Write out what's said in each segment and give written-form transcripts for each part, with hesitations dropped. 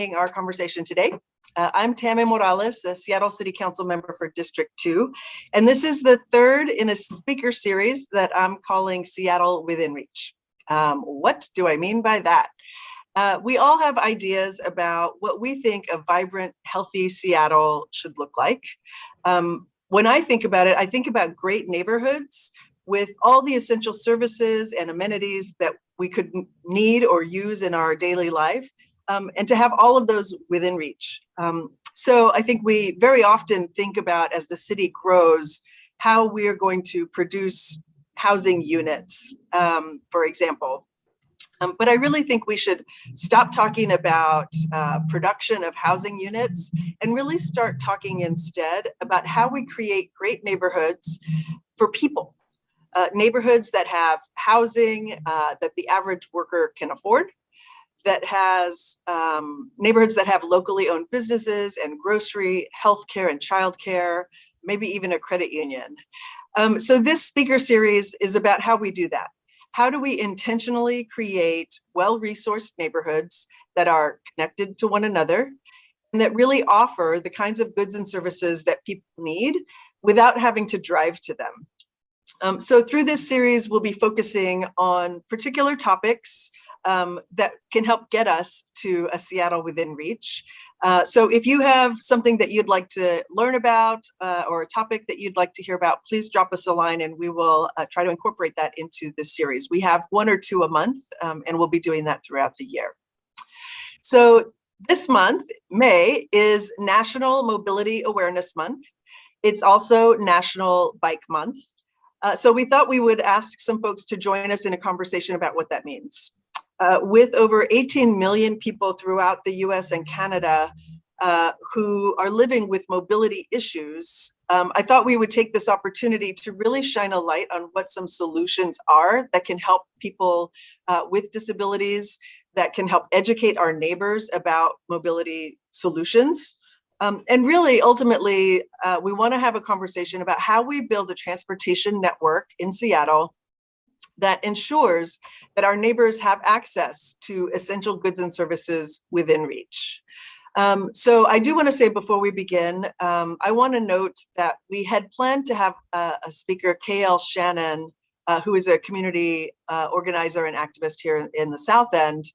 our conversation today. I'm Tammy Morales, a Seattle City Council member for District 2, and this is the third in a speaker series that I'm calling Seattle Within Reach. What do I mean by that? We all have ideas about what we think a vibrant, healthy Seattle should look like. When I think about it, I think about great neighborhoods with all the essential services and amenities that we could need or use in our daily life, and to have all of those within reach. So I think we very often think about, as the city grows, how we are going to produce housing units, for example. But I really think we should stop talking about production of housing units and really start talking instead about how we create great neighborhoods for people. Neighborhoods that have housing that the average worker can afford, that has neighborhoods that have locally owned businesses and grocery, healthcare and childcare, maybe even a credit union. So this speaker series is about how we do that. How do we intentionally create well-resourced neighborhoods that are connected to one another and that really offer the kinds of goods and services that people need without having to drive to them? So through this series, we'll be focusing on particular topics that can help get us to a Seattle within reach. So if you have something that you'd like to learn about or a topic that you'd like to hear about, please drop us a line and we will try to incorporate that into this series. We have 1 or 2 a month, and we'll be doing that throughout the year. So this month, May, is National Mobility Awareness Month. It's also National Bike Month. So we thought we would ask some folks to join us in a conversation about what that means. With over 18 million people throughout the US and Canada who are living with mobility issues, I thought we would take this opportunity to really shine a light on what some solutions are that can help people with disabilities, that can help educate our neighbors about mobility solutions. And really, ultimately, we want to have a conversation about how we build a transportation network in Seattle that ensures that our neighbors have access to essential goods and services within reach. So I do want to say before we begin, I want to note that we had planned to have a speaker, KL Shannon, who is a community organizer and activist here in the South End.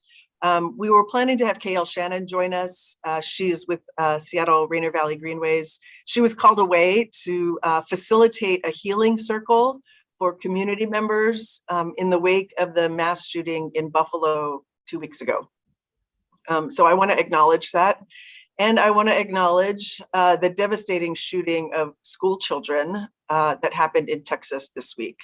We were planning to have KL Shannon join us. She is with Seattle Rainier Valley Greenways. She was called away to facilitate a healing circle for community members in the wake of the mass shooting in Buffalo 2 weeks ago. So I want to acknowledge that. And I want to acknowledge the devastating shooting of school children that happened in Texas this week.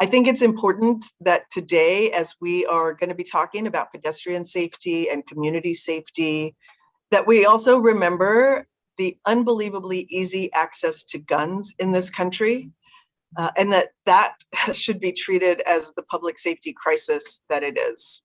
I think it's important that today, as we are going to be talking about pedestrian safety and community safety, that we also remember the unbelievably easy access to guns in this country, and that should be treated as the public safety crisis that it is.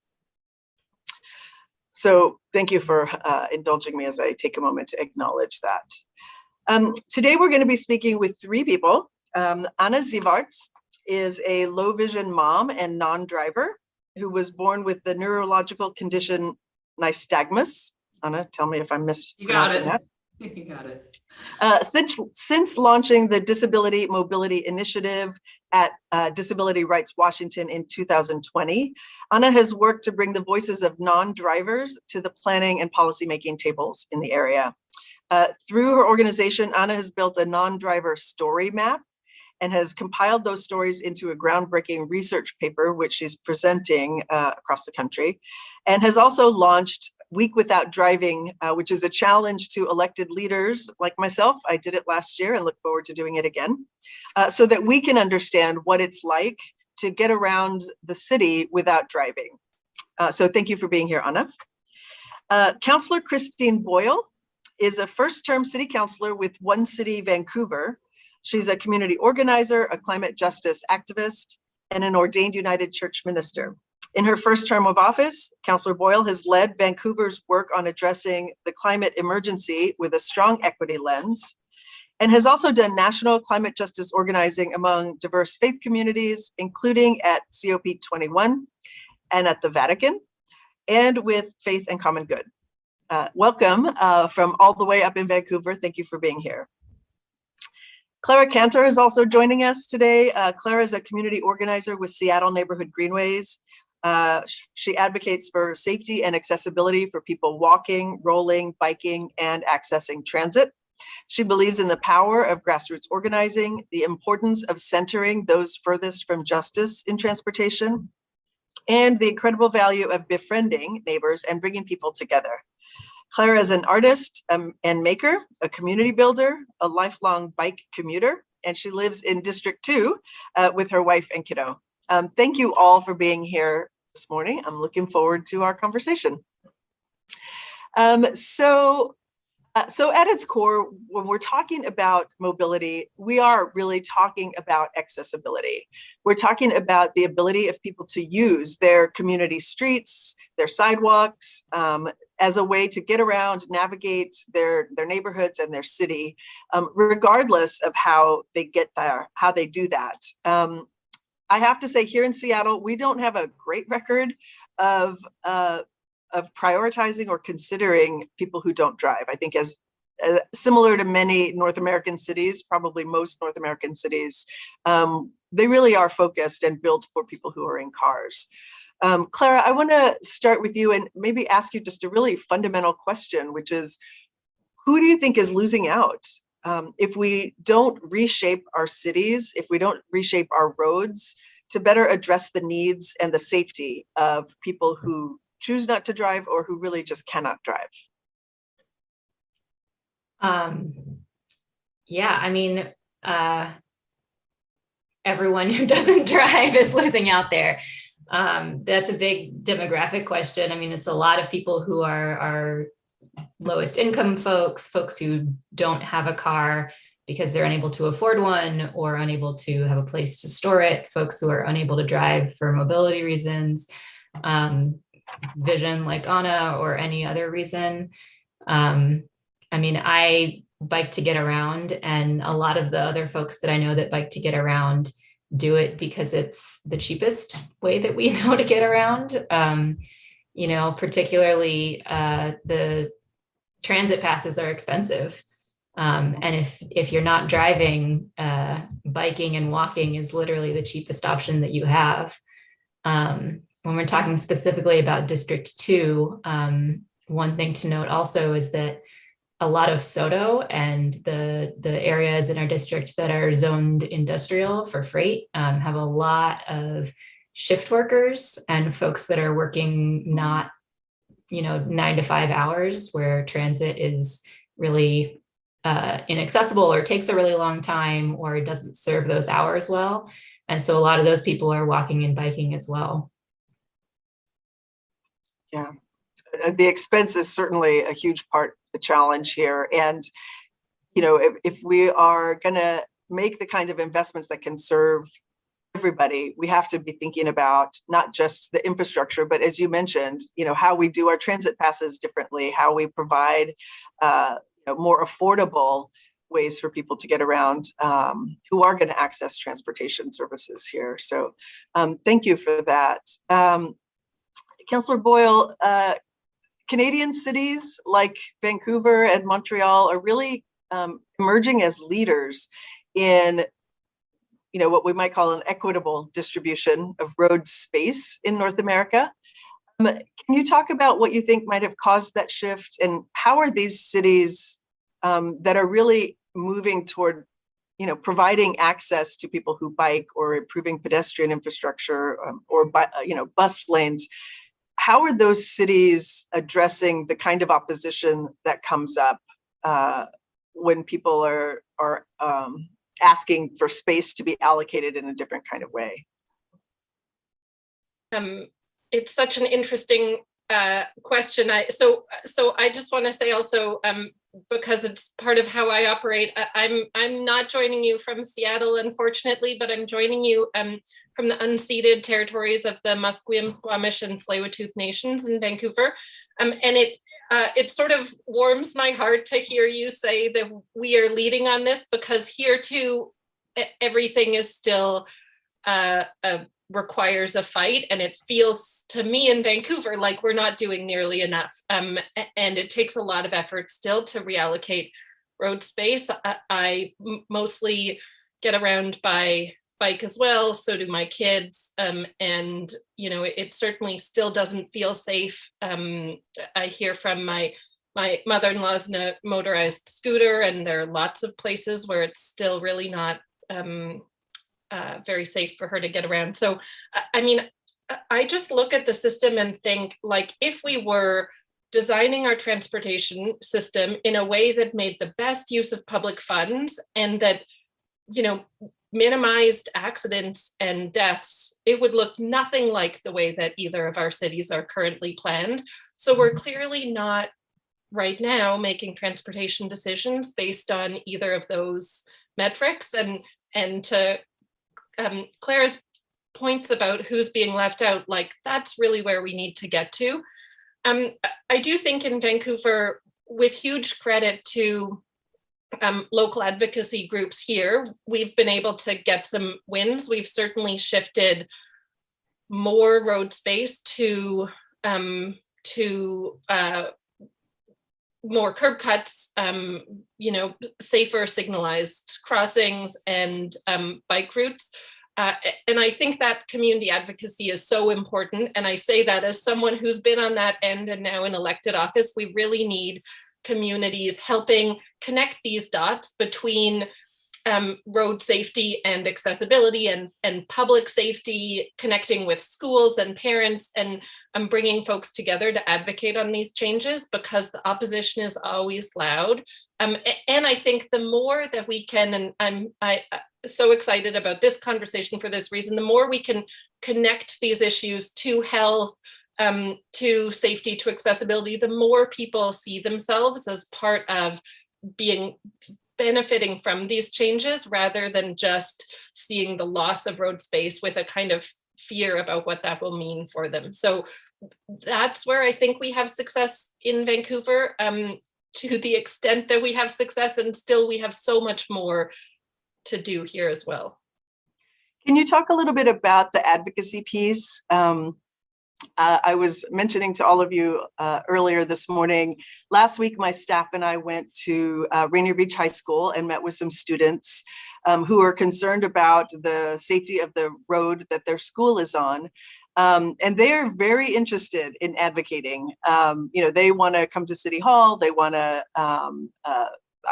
So thank you for indulging me as I take a moment to acknowledge that. Today we're going to be speaking with 3 people. Anna Zivarts is a low vision mom and non-driver who was born with the neurological condition nystagmus. Anna, tell me if I'm mispronouncing that. You got it. Since launching the Disability Mobility Initiative at Disability Rights Washington in 2020, Anna has worked to bring the voices of non-drivers to the planning and policymaking tables in the area. Through her organization, Anna has built a non-driver story map and has compiled those stories into a groundbreaking research paper, which she's presenting across the country, and has also launched Week Without Driving, which is a challenge to elected leaders like myself. I did it last year and look forward to doing it again, so that we can understand what it's like to get around the city without driving. So thank you for being here, Anna. Councillor Christine Boyle is a first-term city councillor with One City Vancouver. She's a community organizer, a climate justice activist, and an ordained United Church minister. In her first term of office, Councillor Boyle has led Vancouver's work on addressing the climate emergency with a strong equity lens, and has also done national climate justice organizing among diverse faith communities, including at COP21 and at the Vatican, and with Faith and Common Good. Welcome from all the way up in Vancouver. Thank you for being here. Clara Cantor is also joining us today. Clara is a community organizer with Seattle Neighborhood Greenways. She advocates for safety and accessibility for people walking, rolling, biking, and accessing transit. She believes in the power of grassroots organizing, the importance of centering those furthest from justice in transportation, and the incredible value of befriending neighbors and bringing people together. Clara is an artist and maker, a community builder, a lifelong bike commuter, and she lives in District 2 with her wife and kiddo. Thank you all for being here this morning. I'm looking forward to our conversation. So at its core, when we're talking about mobility, we are really talking about accessibility. We're talking about the ability of people to use their community streets, their sidewalks, as a way to get around, navigate their neighborhoods and their city, regardless of how they get there, how they do that. I have to say, here in Seattle, we don't have a great record of prioritizing or considering people who don't drive. I think as similar to many North American cities, probably most North American cities, they really are focused and built for people who are in cars. Clara, I want to start with you and maybe ask you just a really fundamental question, which is, who do you think is losing out? If we don't reshape our cities, if we don't reshape our roads to better address the needs and the safety of people who choose not to drive or who really just cannot drive? Yeah, I mean, everyone who doesn't drive is losing out there. That's a big demographic question. I mean, it's a lot of people who are lowest income folks who don't have a car because they're unable to afford one or unable to have a place to store it, folks who are unable to drive for mobility reasons, vision like Anna, or any other reason. I mean, I bike to get around, and a lot of the other folks that I know that bike to get around do it because it's the cheapest way that we know to get around. You know, particularly the transit passes are expensive. And if you're not driving, biking and walking is literally the cheapest option that you have. When we're talking specifically about District 2, one thing to note also is that a lot of SODO and the areas in our district that are zoned industrial for freight have a lot of shift workers and folks that are working not, 9 to 5 hours, where transit is really inaccessible or takes a really long time or doesn't serve those hours well. And so a lot of those people are walking and biking as well. Yeah, the expense is certainly a huge part of the challenge here. And, if we are going to make the kinds of investments that can serve everybody, we have to be thinking about not just the infrastructure, but as you mentioned, how we do our transit passes differently, how we provide more affordable ways for people to get around who are going to access transportation services here. So thank you for that. Councillor Boyle, Canadian cities like Vancouver and Montreal are really emerging as leaders in what we might call an equitable distribution of road space in North America. Can you talk about what you think might have caused that shift, and how are these cities that are really moving toward providing access to people who bike, or improving pedestrian infrastructure, or bus lanes, how are those cities addressing the kind of opposition that comes up when people are asking for space to be allocated in a different kind of way? It's such an interesting question. So I just want to say also, because it's part of how I operate, I'm not joining you from Seattle, unfortunately, but I'm joining you from the unceded territories of the Musqueam, Squamish, and Tsleil-Waututh nations in Vancouver, and it sort of warms my heart to hear you say that we are leading on this, because here too, everything is still a requires a fight, and it feels to me in Vancouver like we're not doing nearly enough. And it takes a lot of effort still to reallocate road space. I mostly get around by bike as well, so do my kids, and it certainly still doesn't feel safe. I hear from my mother-in-law's in a motorized scooter, and there are lots of places where it's still really not very safe for her to get around. So, I mean, I just look at the system and think, like, if we were designing our transportation system in a way that made the best use of public funds and that, minimized accidents and deaths, it would look nothing like the way that either of our cities are currently planned. So we're clearly not right now making transportation decisions based on either of those metrics. And to Clara's points about who's being left out, like, that's really where we need to get to. I do think in Vancouver, with huge credit to local advocacy groups here, we've been able to get some wins. We've certainly shifted more road space to more curb cuts, safer signalized crossings and bike routes. And I think that community advocacy is so important. And I say that as someone who's been on that end and now in elected office. We really need communities helping connect these dots between road safety and accessibility and public safety, connecting with schools and parents, and bringing folks together to advocate on these changes, because the opposition is always loud. And I think the more that we can, and I'm so excited about this conversation for this reason, the more we can connect these issues to health, to safety, to accessibility, the more people see themselves as part of benefiting from these changes, rather than just seeing the loss of road space with a kind of fear about what that will mean for them. So that's where I think we have success in Vancouver, to the extent that we have success, and still we have so much more to do here as well. Can you talk a little bit about the advocacy piece? I was mentioning to all of you earlier this morning, last week, my staff and I went to Rainier Beach High School and met with some students who are concerned about the safety of the road that their school is on. And they're very interested in advocating. They want to come to City Hall. They want to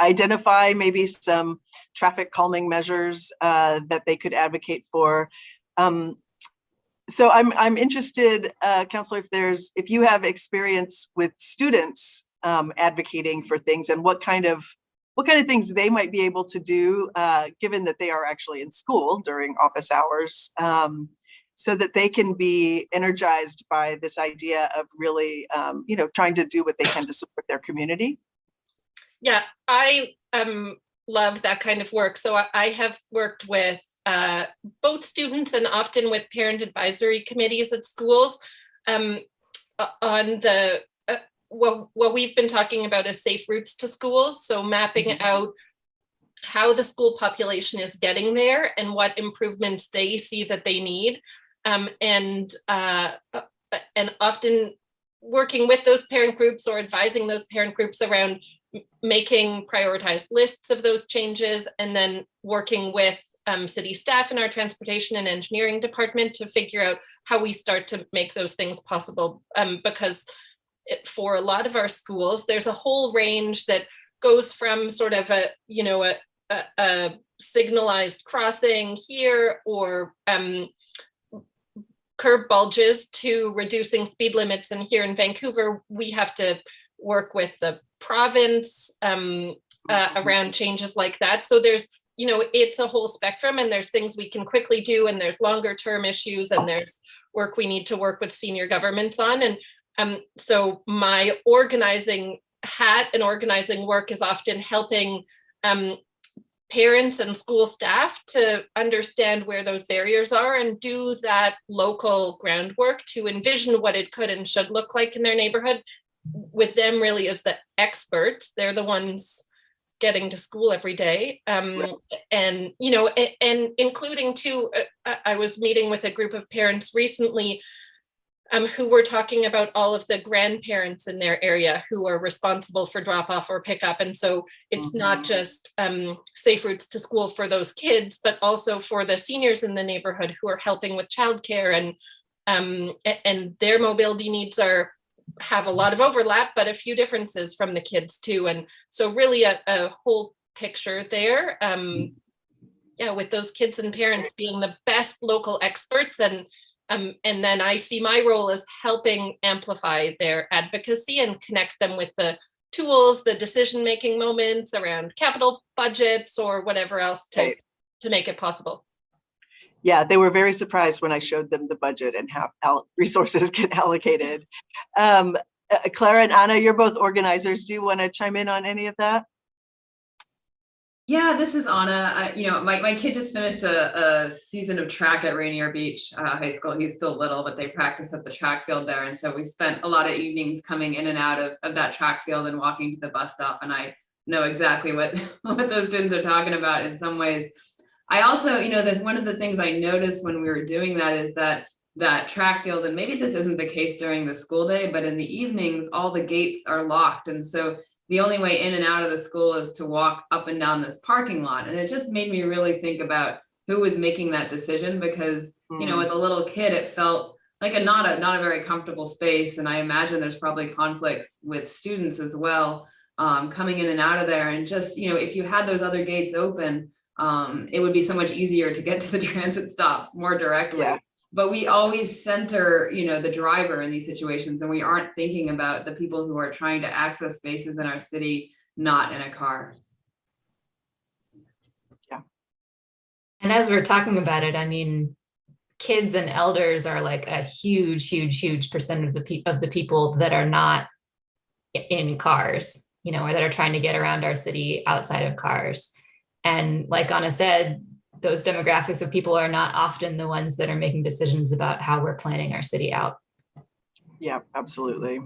identify maybe some traffic calming measures that they could advocate for. So I'm interested, Councillor, if you have experience with students advocating for things, and what kind of things they might be able to do, given that they are actually in school during office hours, so that they can be energized by this idea of really, trying to do what they can to support their community. Yeah, I love that kind of work. So I have worked with both students and often with parent advisory committees at schools on the what we've been talking about is safe routes to schools. So mapping out how the school population is getting there and what improvements they see that they need, and often working with those parent groups or advising those parent groups around making prioritized lists of those changes, and then working with city staff in our transportation and engineering department to figure out how we start to make those things possible. Because for a lot of our schools, there's a whole range that goes from sort of a signalized crossing here, or curb bulges, to reducing speed limits. And here in Vancouver, we have to work with the province around changes like that. So there's, it's a whole spectrum, and there's things we can quickly do, and there's longer term issues, and there's work we need to work with senior governments on. And so my organizing hat and organizing work is often helping parents and school staff to understand where those barriers are and do that local groundwork to envision what it could and should look like in their neighborhood, with them really as the experts. They're the ones getting to school every day. And, you know, and including too, I was meeting with a group of parents recently who were talking about all of the grandparents in their area who are responsible for drop off or pick up. And so it's not just safe routes to school for those kids, but also for the seniors in the neighborhood who are helping with childcare, and their mobility needs have a lot of overlap, but a few differences from the kids too. And so really a whole picture there. Yeah, with those kids and parents being the best local experts, and then I see my role as helping amplify their advocacy and connect them with the tools, the decision-making moments around capital budgets or whatever else to make it possible. Yeah, they were very surprised when I showed them the budget and how resources get allocated. Clara and Anna, you're both organizers. Do you want to chime in on any of that? Yeah, this is Anna. You know, my kid just finished a season of track at Rainier Beach High School. He's still little, but they practice at the track field there. And so we spent a lot of evenings coming in and out of that track field and walking to the bus stop. And I know exactly what those students are talking about in some ways. I also, you know, that one of the things I noticed when we were doing that is that track field, and maybe this isn't the case during the school day, but in the evenings, all the gates are locked. And so the only way in and out of the school is to walk up and down this parking lot. And it just made me really think about who was making that decision, because, you know, with a little kid, it felt like not a very comfortable space. And I imagine there's probably conflicts with students as well, coming in and out of there. And just, you know, if you had those other gates open, it would be so much easier to get to the transit stops more directly. Yeah. But we always center, you know, the driver in these situations, and we aren't thinking about the people who are trying to access spaces in our city, not in a car. Yeah. And as we're talking about it, I mean, kids and elders are like a huge percent of the people that are not in cars, you know, or that are trying to get around our city outside of cars. And like Anna said, those demographics of people are not often the ones that are making decisions about how we're planning our city out. Yeah, absolutely.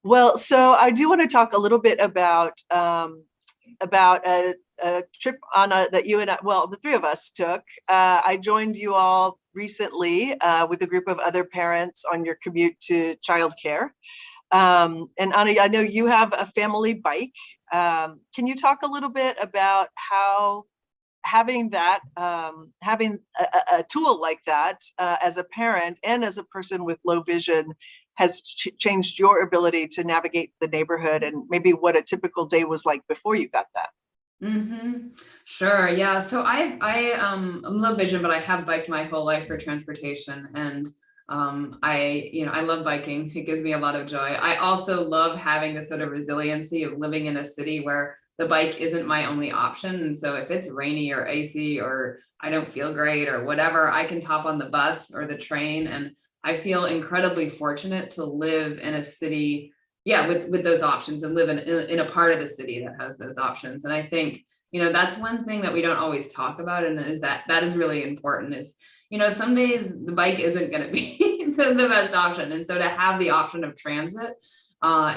Well, so I do want to talk a little bit about a trip that you and I, well, the three of us took. I joined you all recently with a group of other parents on your commute to childcare. And Anna, I know you have a family bike. Can you talk a little bit about how having a tool like that as a parent and as a person with low vision has changed your ability to navigate the neighborhood, and maybe what a typical day was like before you got that? Sure. Yeah. So I'm low vision, but I have biked my whole life for transportation, and I love biking. It gives me a lot of joy. I also love having the sort of resiliency of living in a city where the bike isn't my only option. And so if it's rainy or icy or I don't feel great or whatever, I can hop on the bus or the train. And I feel incredibly fortunate to live in a city, with those options, and live in a part of the city that has those options. And I think, you know, that's one thing that we don't always talk about, and is that is really important. Is, you know, some days the bike isn't going to be the best option. And so to have the option of transit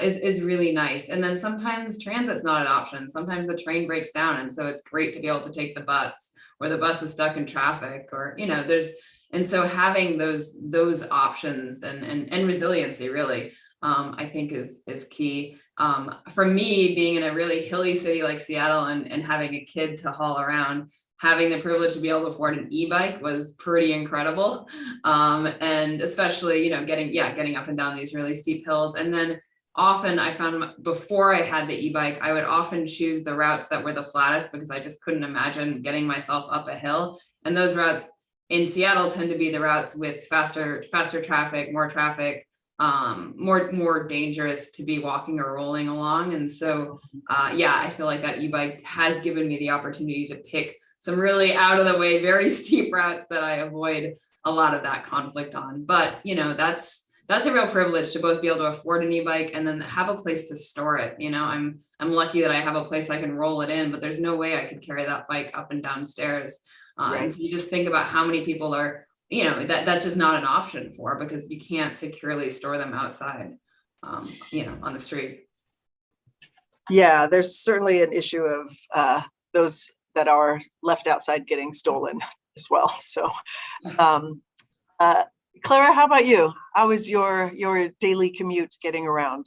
is really nice. And then sometimes transit's not an option. Sometimes the train breaks down. And so it's great to be able to take the bus, or the bus is stuck in traffic, or, you know, and so having those options and resiliency really, I think is key. For me, being in a really hilly city like Seattle and having a kid to haul around, having the privilege to be able to afford an e-bike was pretty incredible. And especially, you know, getting up and down these really steep hills. And then often I found before I had the e-bike, I would often choose the routes that were the flattest, because I just couldn't imagine getting myself up a hill. And those routes in Seattle tend to be the routes with faster traffic, more traffic, more dangerous to be walking or rolling along. And so, I feel like that e-bike has given me the opportunity to pick some really out of the way, very steep routes that I avoid a lot of that conflict on. But, you know, that's a real privilege to both be able to afford an e-bike and then have a place to store it. You know, I'm lucky that I have a place I can roll it in, but there's no way I could carry that bike up and down stairs. Right. And so you just think about how many people are, you know, that's just not an option for, because you can't securely store them outside, on the street. Yeah, there's certainly an issue of those that are left outside getting stolen as well. So, um, Clara, how about you? How was your daily commute getting around?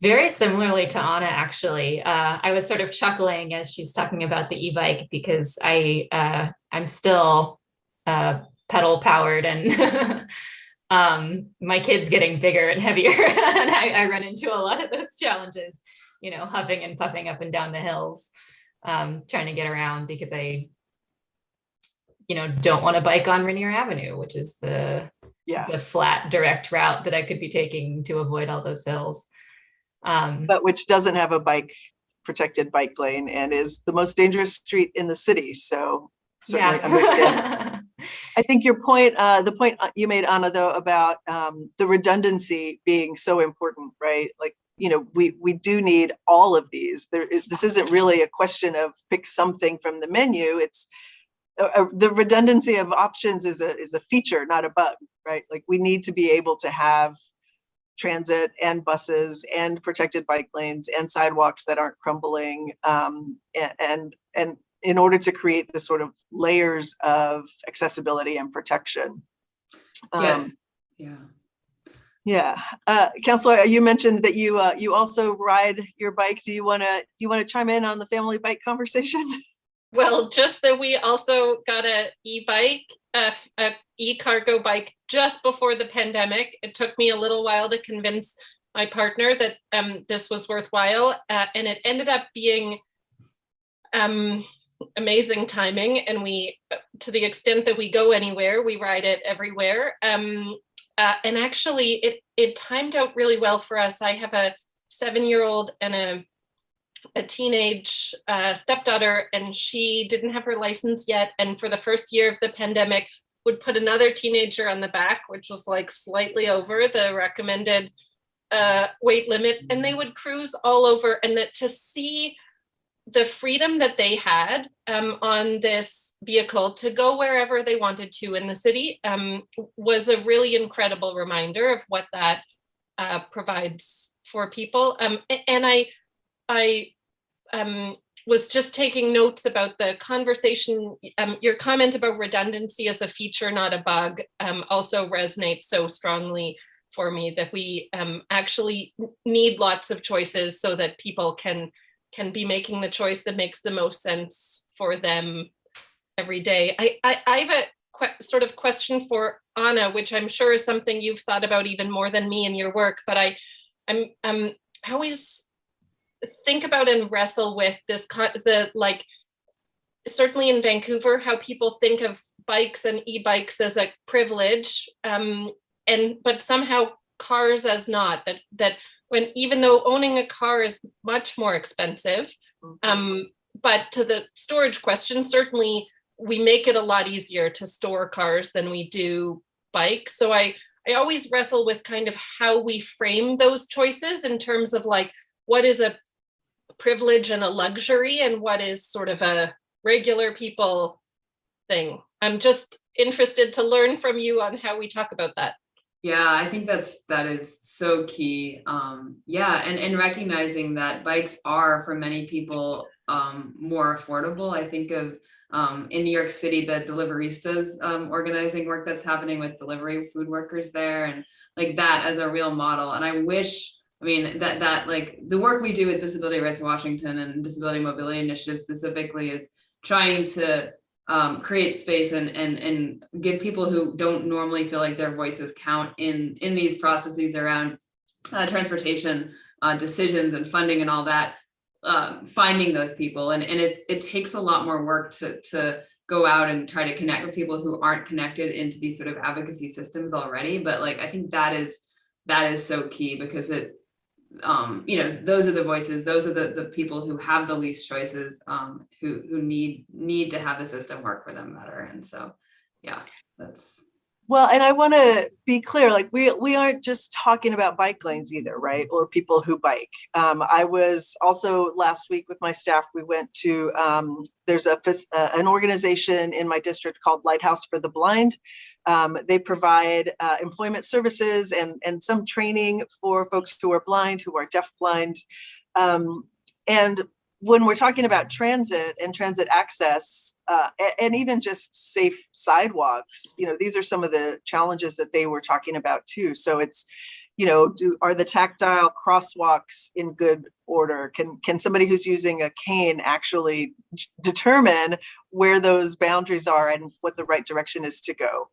Very similarly to Anna, actually. I was sort of chuckling as she's talking about the e-bike because I'm still pedal powered and my kid's getting bigger and heavier, and I run into a lot of those challenges, huffing and puffing up and down the hills, trying to get around because I don't want to bike on Rainier Avenue, which is the flat direct route that I could be taking to avoid all those hills. But which doesn't have a protected bike lane and is the most dangerous street in the city. So certainly understand. I think your point, the point you made, Anna, though, about the redundancy being so important, right? Like, we do need all of these. This isn't really a question of pick something from the menu. It's the redundancy of options is a feature, not a bug, right? Like, we need to be able to have transit and buses and protected bike lanes and sidewalks that aren't crumbling, and in order to create the sort of layers of accessibility and protection. Yes. Yeah. Councilor, you mentioned that you also ride your bike. Do you want to chime in on the family bike conversation? Well, just that we also got a e-bike, a e-cargo bike just before the pandemic. It took me a little while to convince my partner that this was worthwhile, and it ended up being amazing timing. And we, to the extent that we go anywhere, we ride it everywhere. And actually, it timed out really well for us. I have a 7-year-old and a teenage stepdaughter, and she didn't have her license yet. And for the first year of the pandemic, would put another teenager on the back, which was like slightly over the recommended weight limit. And they would cruise all over. And that to see the freedom that they had on this vehicle to go wherever they wanted to in the city was a really incredible reminder of what that provides for people. And I was just taking notes about the conversation. Your comment about redundancy as a feature, not a bug, also resonates so strongly for me, that we actually need lots of choices so that people can be making the choice that makes the most sense for them every day. I have a sort of question for Anna, which I'm sure is something you've thought about even more than me in your work, but I always think about and wrestle with this, certainly in Vancouver, how people think of bikes and e-bikes as a privilege, but somehow cars as not, that when, even though owning a car is much more expensive, but to the storage question, certainly we make it a lot easier to store cars than we do bikes. So I always wrestle with kind of how we frame those choices in terms of like, what is a privilege and a luxury and what is sort of a regular people thing. I'm just interested to learn from you on how we talk about that. Yeah, I think that is so key. And recognizing that bikes are, for many people, more affordable. I think of in New York City, the Deliveristas organizing work that's happening with delivery food workers there, and like that as a real model. And I wish, that like the work we do with Disability Rights Washington and Disability Mobility Initiative specifically is trying to create space and give people who don't normally feel like their voices count in these processes around transportation decisions and funding and all that, finding those people. And it takes a lot more work to go out and try to connect with people who aren't connected into these sort of advocacy systems already. But like, I think that is so key, because it, those are the voices, those are the people who have the least choices, who need to have the system work for them better. And so, yeah, that's. Well, and I want to be clear, like we aren't just talking about bike lanes either, right? Or people who bike. I was also last week with my staff, we went to, there's an organization in my district called Lighthouse for the Blind. They provide employment services and some training for folks who are blind, who are deafblind. And when we're talking about transit and transit access, and even just safe sidewalks, these are some of the challenges that they were talking about too. So it's, are the tactile crosswalks in good order? Can somebody who's using a cane actually determine where those boundaries are and what the right direction is to go?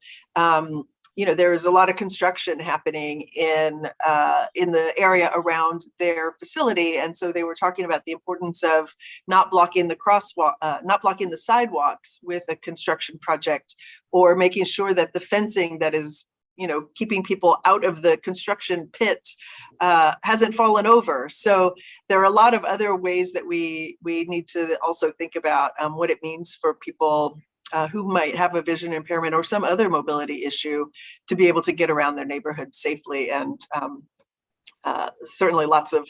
There is a lot of construction happening in the area around their facility, and so they were talking about the importance of not blocking the crosswalk, not blocking the sidewalks with a construction project, or making sure that the fencing that is keeping people out of the construction pit hasn't fallen over. So there are a lot of other ways that we need to also think about what it means for people who might have a vision impairment or some other mobility issue to be able to get around their neighborhood safely. And certainly lots of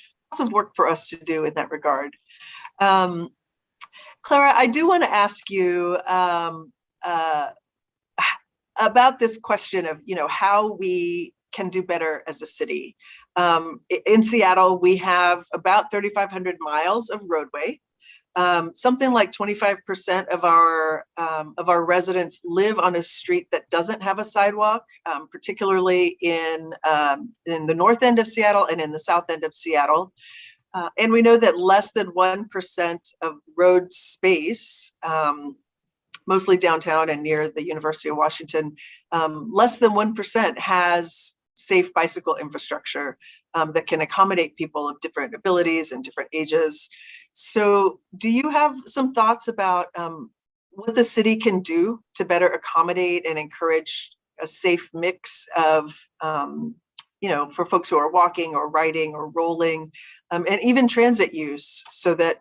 work for us to do in that regard. Clara, I do want to ask you about this question of, how we can do better as a city. In Seattle, we have about 3,500 miles of roadway. Something like 25% of our residents live on a street that doesn't have a sidewalk, particularly in the north end of Seattle and in the south end of Seattle. And we know that less than 1% of road space, mostly downtown and near the University of Washington, less than 1% has safe bicycle infrastructure that can accommodate people of different abilities and different ages. So do you have some thoughts about what the city can do to better accommodate and encourage a safe mix of, for folks who are walking or riding or rolling, and even transit use, so that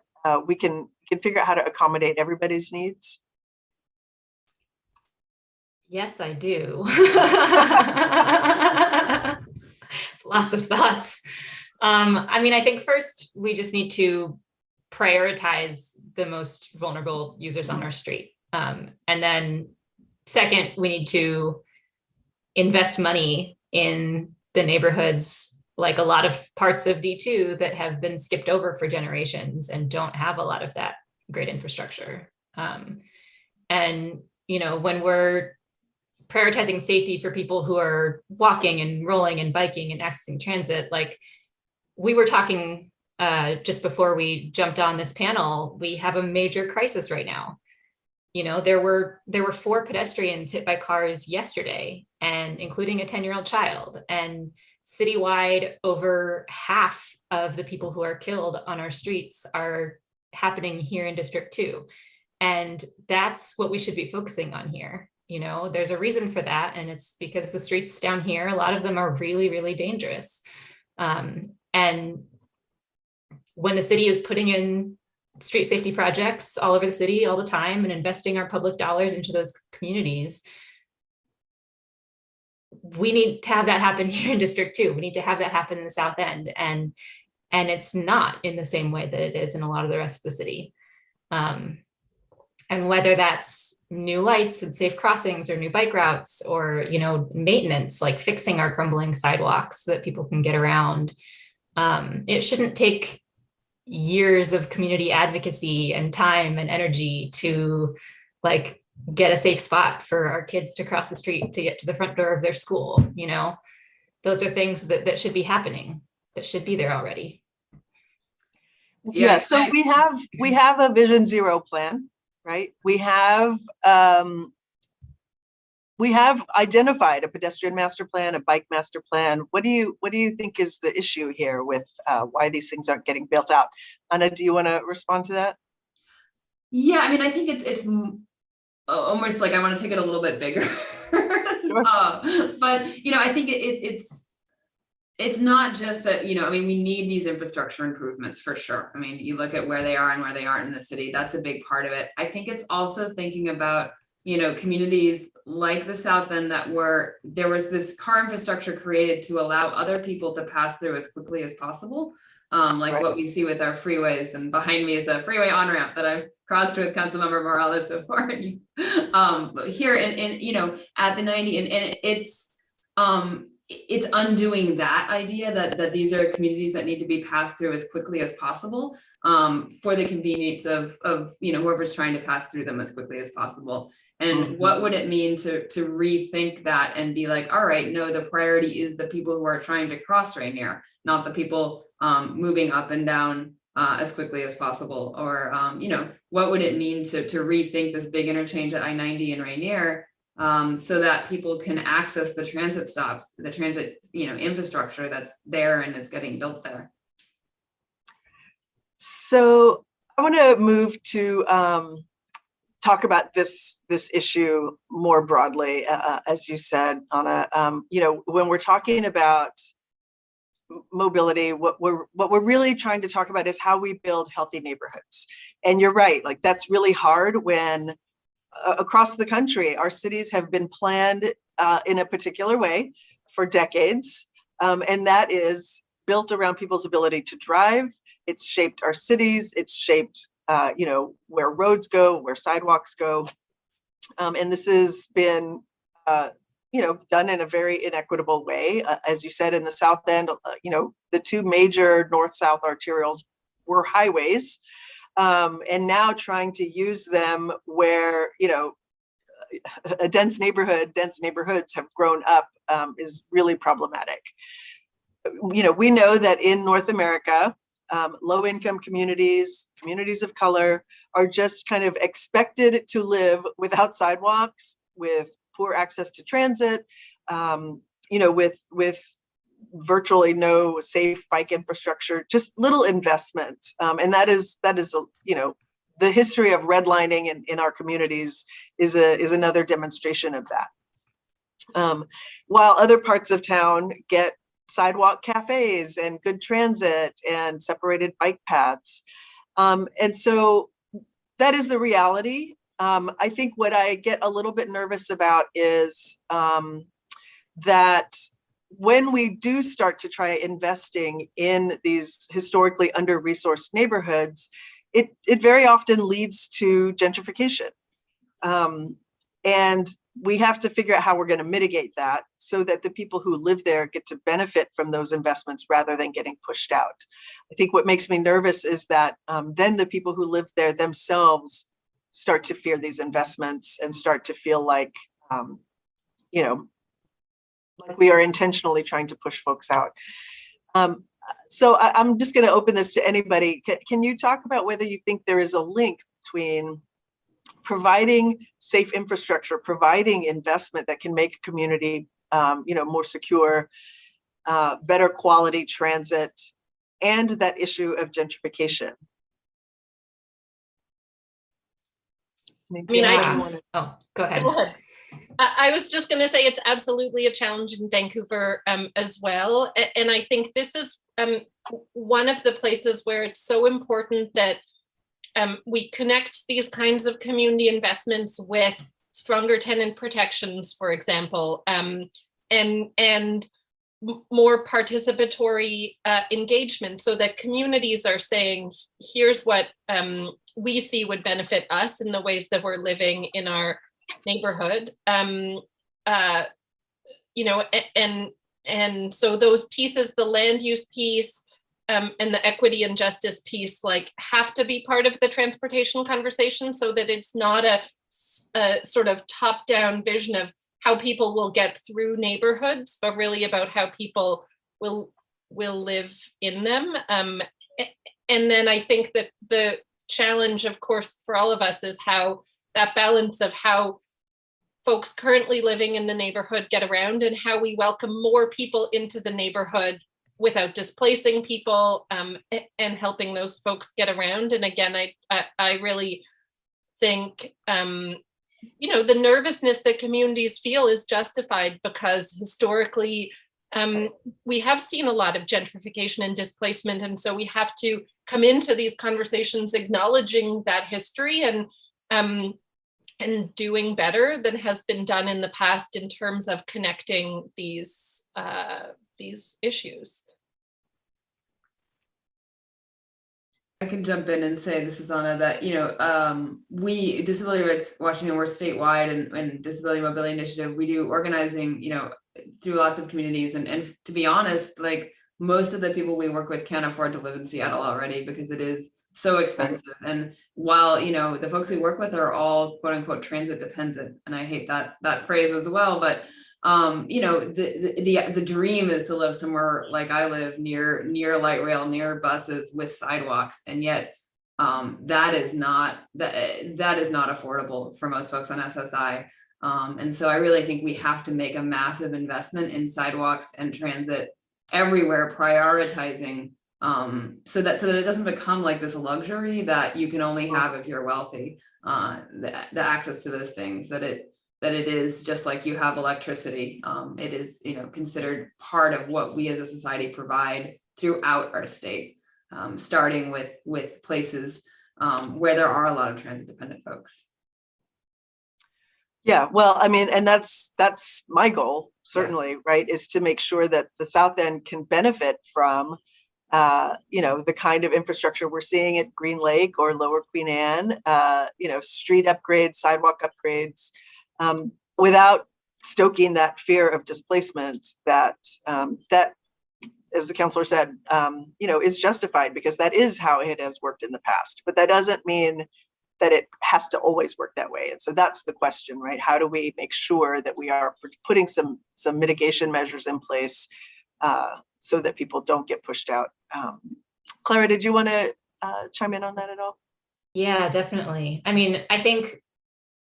we can figure out how to accommodate everybody's needs? Yes, I do. Lots of thoughts. I think first we just need to prioritize the most vulnerable users on our street. And then second, we need to invest money in the neighborhoods, like a lot of parts of D2 that have been skipped over for generations and don't have a lot of that great infrastructure. And, when we're prioritizing safety for people who are walking and rolling and biking and accessing transit, like we were talking just before we jumped on this panel, we have a major crisis right now. There were 4 pedestrians hit by cars yesterday, and including a 10-year-old child. And citywide, over half of the people who are killed on our streets are happening here in District 2. And that's what we should be focusing on here. There's a reason for that. And it's because the streets down here, a lot of them are really, really dangerous. And when the city is putting in street safety projects all over the city all the time and investing our public dollars into those communities, we need to have that happen here in District 2. We need to have that happen in the South End. And it's not in the same way that it is in a lot of the rest of the city. And whether that's new lights and safe crossings or new bike routes or, maintenance, like fixing our crumbling sidewalks so that people can get around. It shouldn't take years of community advocacy and time and energy to get a safe spot for our kids to cross the street to get to the front door of their school. Those are things that should be happening, that should be there already. Yeah, so we have a Vision Zero plan. Right. We have identified a pedestrian master plan, a bike master plan. What do you think is the issue here with why these things aren't getting built out? Anna, do you want to respond to that? Yeah, I think it's almost like I want to take it a little bit bigger. Sure. But I think it's not just that, we need these infrastructure improvements for sure. You look at where they are and where they aren't in the city, that's a big part of it. I think it's also thinking about, communities like the South End there was this car infrastructure created to allow other people to pass through as quickly as possible. like Right. what we see with our freeways. And behind me is a freeway on-ramp that I've crossed with Councilmember Morales so far. Here and you know, at the 90, and it's undoing that idea that these are communities that need to be passed through as quickly as possible, for the convenience of you know, whoever's trying to pass through them as quickly as possible. And what would it mean to rethink that and be like, all right, no, the priority is the people who are trying to cross Rainier, not the people moving up and down as quickly as possible. Or you know, what would it mean to rethink this big interchange at I-90 and Rainier, so that people can access the transit stops, the transit, you know, infrastructure that's there and is getting built there. So I want to move to talk about this issue more broadly, as you said, Anna. You know, when we're talking about mobility, what we're really trying to talk about is how we build healthy neighborhoods. And you're right, like that's really hard when across the country, our cities have been planned in a particular way for decades. And that is built around people's ability to drive. It's shaped our cities. It's shaped, you know, where roads go, where sidewalks go. And this has been, you know, done in a very inequitable way. As you said, in the South End, you know, the two major north-south arterials were highways. And now trying to use them where, you know, dense neighborhoods have grown up is really problematic. You know, we know that in North America, low-income communities, communities of color are just kind of expected to live without sidewalks, with poor access to transit, you know, with virtually no safe bike infrastructure, just little investments. And that is you know, the history of redlining in our communities is another demonstration of that. While other parts of town get sidewalk cafes and good transit and separated bike paths. And so that is the reality. I think what I get a little bit nervous about is that when we do start to try investing in these historically under-resourced neighborhoods, it very often leads to gentrification. And we have to figure out how we're going to mitigate that so that the people who live there get to benefit from those investments rather than getting pushed out. I think what makes me nervous is that then the people who live there themselves start to fear these investments and start to feel like, you know, like we are intentionally trying to push folks out. So I'm just going to open this to anybody. Can you talk about whether you think there is a link between providing safe infrastructure, providing investment that can make a community, you know, more secure, better quality transit, and that issue of gentrification? I mean, Oh, go ahead. Go ahead. I was just going to say it's absolutely a challenge in Vancouver as well. And I think this is one of the places where it's so important that we connect these kinds of community investments with stronger tenant protections, for example, and more participatory engagement, so that communities are saying, here's what we see would benefit us in the ways that we're living in our neighborhood. You know, and so those pieces, the land use piece, and the equity and justice piece, like, have to be part of the transportation conversation, so that it's not a sort of top-down vision of how people will get through neighborhoods, but really about how people will live in them. And then I think that the challenge, of course, for all of us is how that balance of how folks currently living in the neighborhood get around, and how we welcome more people into the neighborhood without displacing people, and helping those folks get around. And again, I really think, you know, the nervousness that communities feel is justified, because historically, we have seen a lot of gentrification and displacement. And so we have to come into these conversations acknowledging that history, and doing better than has been done in the past in terms of connecting these issues. I can jump in and say, this is Anna, that, we, Disability Rights Washington, we're statewide and Disability Mobility Initiative, we do organizing, through lots of communities. And to be honest, like most of the people we work with can't afford to live in Seattle already because it is so expensive. And while, the folks we work with are all quote unquote transit dependent, and I hate that phrase as well, but the dream is to live somewhere like I live, near light rail, near buses with sidewalks, and yet that is not affordable for most folks on SSI. And so I really think we have to make a massive investment in sidewalks and transit everywhere, prioritizing so that it doesn't become like this luxury that you can only have if you're wealthy. The access to those things, that it is just like you have electricity. It is, considered part of what we as a society provide throughout our state, starting with places where there are a lot of transit dependent folks. Yeah, well, I mean, and that's my goal, certainly, right, is to make sure that the South End can benefit from, the kind of infrastructure we're seeing at Green Lake or Lower Queen Anne, street upgrades, sidewalk upgrades, without stoking that fear of displacement that, as the counselor said, is justified, because that is how it has worked in the past. But that doesn't mean that it has to always work that way. And so that's the question, right? How do we make sure that we are putting some mitigation measures in place so that people don't get pushed out? Clara, did you want to chime in on that at all? Yeah, definitely. I mean, I think,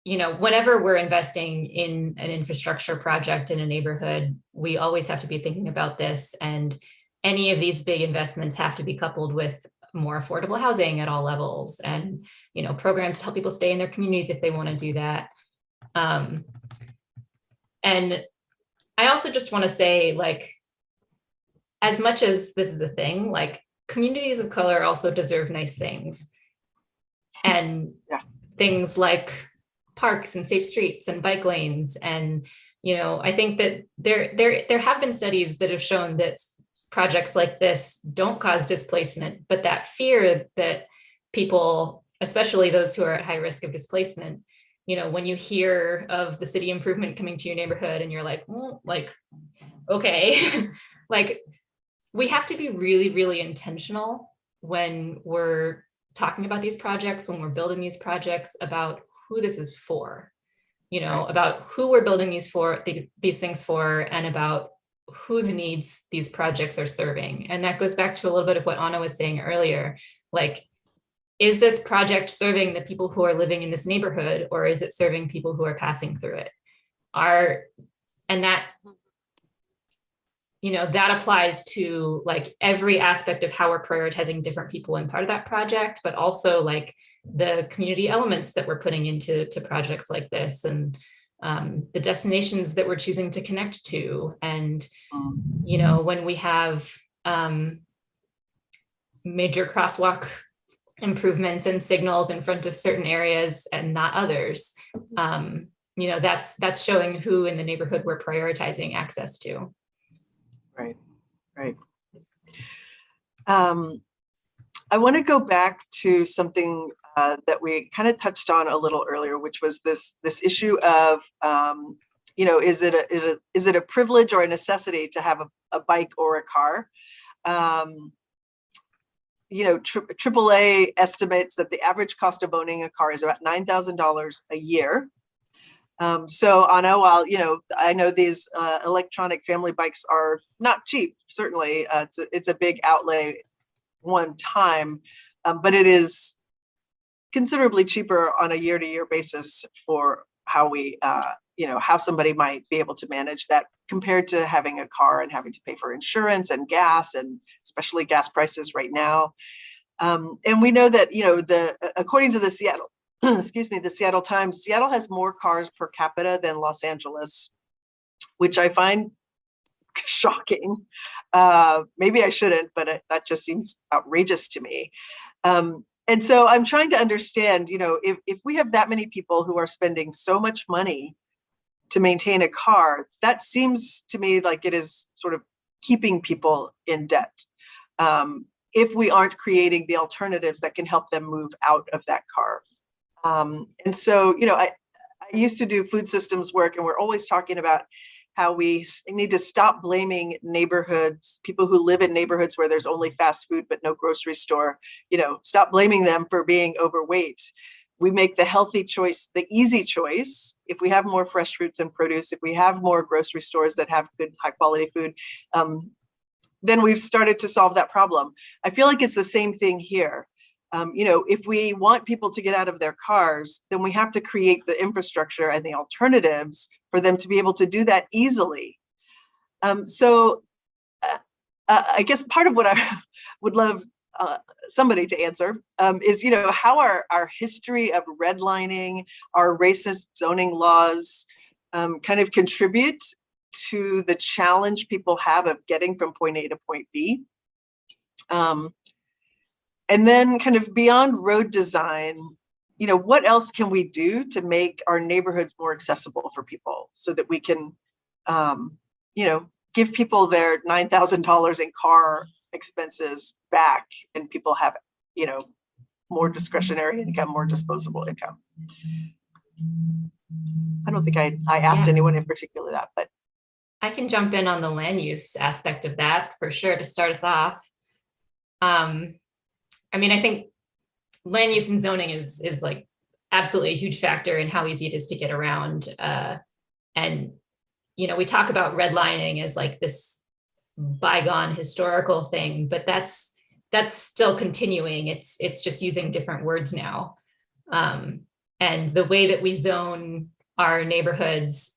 whenever we're investing in an infrastructure project in a neighborhood, we always have to be thinking about this. And any of these big investments have to be coupled with more affordable housing at all levels, and programs to help people stay in their communities if they want to do that. And I also just want to say, like, as much as this is a thing, like, communities of color also deserve nice things, and things like parks and safe streets and bike lanes. And I think that there have been studies that have shown that projects like this don't cause displacement, but that fear that people, especially those who are at high risk of displacement, when you hear of the city improvement coming to your neighborhood and you're like, well, like, okay, like, we have to be really, really intentional when we're talking about these projects, when we're building these projects, about who this is for, about who we're building these things for, and about whose needs these projects are serving. And that goes back to a little bit of what Anna was saying earlier. Like, is this project serving the people who are living in this neighborhood, or is it serving people who are passing through it? And that, that applies to like every aspect of how we're prioritizing different people in part of that project, but also like the community elements that we're putting into projects like this, and the destinations that we're choosing to connect to. And, when we have major crosswalk improvements and signals in front of certain areas and not others, that's showing who in the neighborhood we're prioritizing access to. Right. I want to go back to something that we kind of touched on a little earlier, which was this issue of, is it a privilege or a necessity to have a bike or a car? AAA estimates that the average cost of owning a car is about $9,000 a year. So Anna, while I know these electronic family bikes are not cheap, certainly it's a big outlay one time, but it is considerably cheaper on a year-to-year basis for how we, how somebody might be able to manage that compared to having a car and having to pay for insurance and gas, and especially gas prices right now. And we know that, according to the Seattle, the Seattle Times, Seattle has more cars per capita than Los Angeles, which I find shocking. Maybe I shouldn't, but that just seems outrageous to me. And so I'm trying to understand, if we have that many people who are spending so much money to maintain a car, that seems to me like it is sort of keeping people in debt. if we aren't creating the alternatives that can help them move out of that car. And so, I used to do food systems work, and we're always talking about how we need to stop blaming neighborhoods, people who live in neighborhoods where there's only fast food but no grocery store, stop blaming them for being overweight. We make the healthy choice, the easy choice. If we have more fresh fruits and produce, if we have more grocery stores that have good, high quality food, then we've started to solve that problem. I feel like it's the same thing here. If we want people to get out of their cars, then we have to create the infrastructure and the alternatives for them to be able to do that easily. So I guess part of what I would love somebody to answer is, how our history of redlining, our racist zoning laws kind of contribute to the challenge people have of getting from point A to point B. And then kind of beyond road design, what else can we do to make our neighborhoods more accessible for people so that we can, give people their $9,000 in car expenses back and people have, more discretionary income, more disposable income. I don't think I asked anyone in particular that, but. I can jump in on the land use aspect of that for sure to start us off. I think land use and zoning is like absolutely a huge factor in how easy it is to get around. And, we talk about redlining as like this bygone historical thing, but that's still continuing. It's just using different words now. And the way that we zone our neighborhoods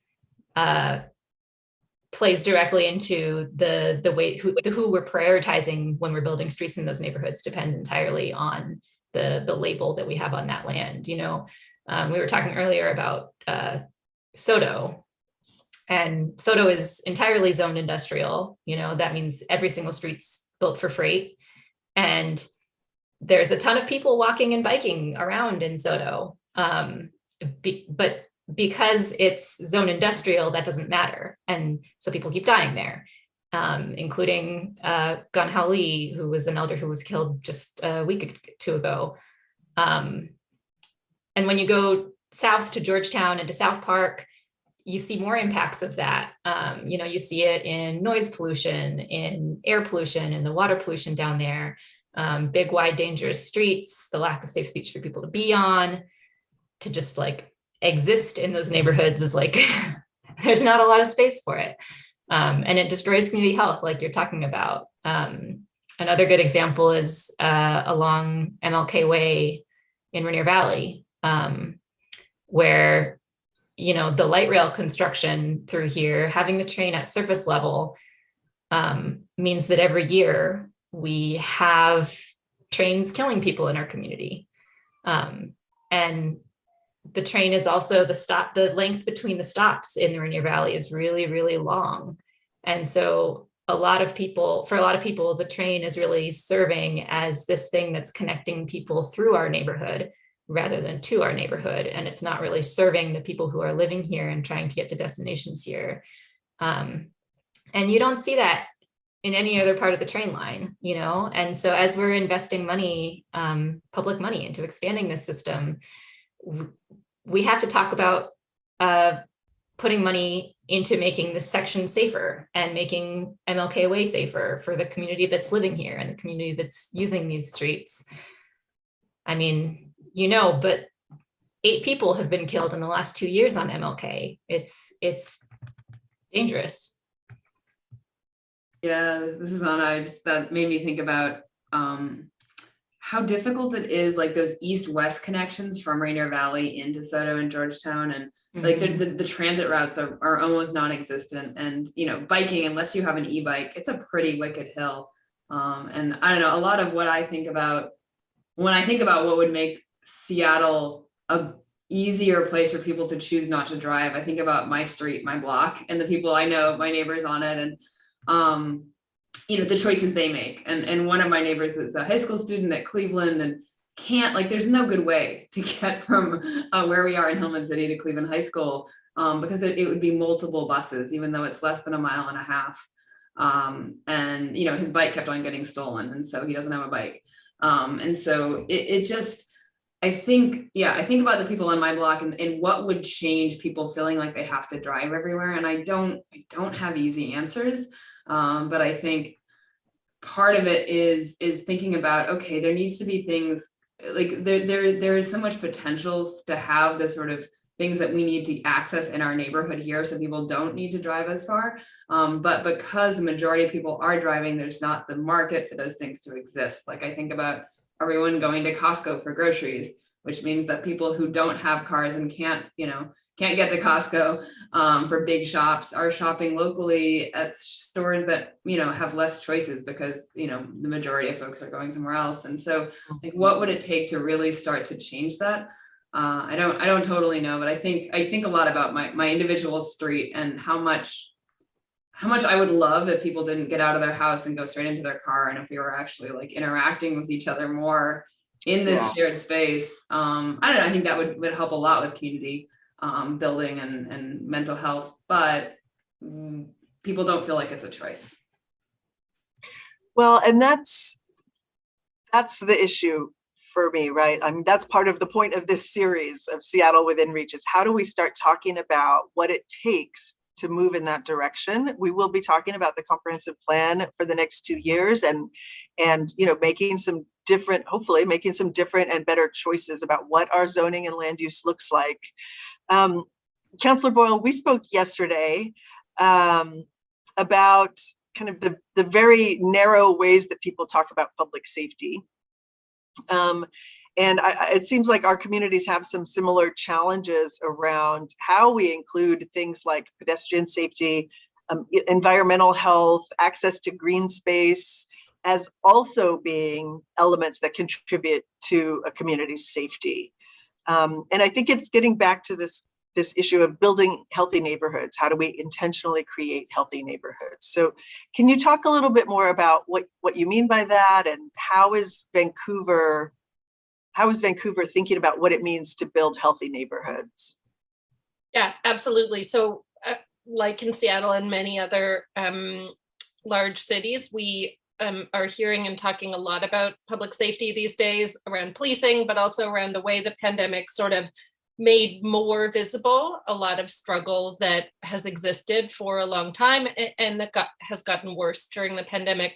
plays directly into the way who we're prioritizing when we're building streets in those neighborhoods depends entirely on the label that we have on that land. We were talking earlier about Soto, and Soto is entirely zoned industrial. That means every single street's built for freight, and there's a ton of people walking and biking around in Soto, but because it's zone industrial, that doesn't matter. And so people keep dying there, including Gunhao Lee, who was an elder who was killed just a week or two ago. And when you go south to Georgetown and to South Park, you see more impacts of that. You see it in noise pollution, in air pollution, in the water pollution down there, big, wide, dangerous streets, the lack of safe streets for people to be on, to just like exist in those neighborhoods is like, there's not a lot of space for it. And it destroys community health, like you're talking about. Another good example is along MLK Way in Rainier Valley, where, the light rail construction through here, having the train at surface level means that every year we have trains killing people in our community. And the train is also the length between the stops in the Rainier Valley is really, really long. And so for a lot of people, the train is really serving as this thing that's connecting people through our neighborhood rather than to our neighborhood. And it's not really serving the people who are living here and trying to get to destinations here. And you don't see that in any other part of the train line, And so as we're investing money, public money into expanding this system, we have to talk about putting money into making this section safer and making MLK Way safer for the community that's living here and the community that's using these streets. But 8 people have been killed in the last 2 years on MLK. It's dangerous. Yeah, this is Anna. That made me think about how difficult it is, like those east-west connections from Rainier Valley into Soto and Georgetown, and like the transit routes are almost non-existent. And biking, unless you have an e-bike, it's a pretty wicked hill. And I don't know, a lot of what I think about when I think about what would make Seattle a easier place for people to choose not to drive, I think about my street, my block, and the people I know, my neighbors on it, and the choices they make. And one of my neighbors is a high school student at Cleveland and there's no good way to get from where we are in Hillman City to Cleveland High School, because it would be multiple buses, even though it's less than a mile and a half. And, you know, his bike kept on getting stolen. And so he doesn't have a bike. And so it just, I think about the people on my block and what would change people feeling like they have to drive everywhere. And I don't have easy answers. But I think part of it is thinking about, okay, there needs to be things like there is so much potential to have the sort of things that we need to access in our neighborhood here, so people don't need to drive as far. But because the majority of people are driving, there's not the market for those things to exist. Like I think about everyone going to Costco for groceries, which means that people who don't have cars and can't get to Costco for big shops are shopping locally at stores that, you know, have less choices because, you know, the majority of folks are going somewhere else. And so like, what would it take to really start to change that? I don't totally know, but I think a lot about my individual street and how much I would love if people didn't get out of their house and go straight into their car. And if we were actually like interacting with each other more in this shared space. I don't know, I think that would help a lot with community building and mental health, but people don't feel like it's a choice. Well, and that's the issue for me, right? I mean, that's part of the point of this series of Seattle Within Reach is how do we start talking about what it takes to move in that direction? We will be talking about the comprehensive plan for the next 2 years and you know, hopefully making some different and better choices about what our zoning and land use looks like. Councilor Boyle, we spoke yesterday about kind of the very narrow ways that people talk about public safety. And it seems like our communities have some similar challenges around how we include things like pedestrian safety, environmental health, access to green space, as also being elements that contribute to a community's safety. And I think it's getting back to this issue of building healthy neighborhoods. How do we intentionally create healthy neighborhoods? So can you talk a little bit more about what you mean by that, and how is Vancouver thinking about what it means to build healthy neighborhoods? Yeah, absolutely. So like in Seattle and many other large cities, we are hearing and talking a lot about public safety these days around policing, but also around the way the pandemic sort of made more visible a lot of struggle that has existed for a long time and that has gotten worse during the pandemic.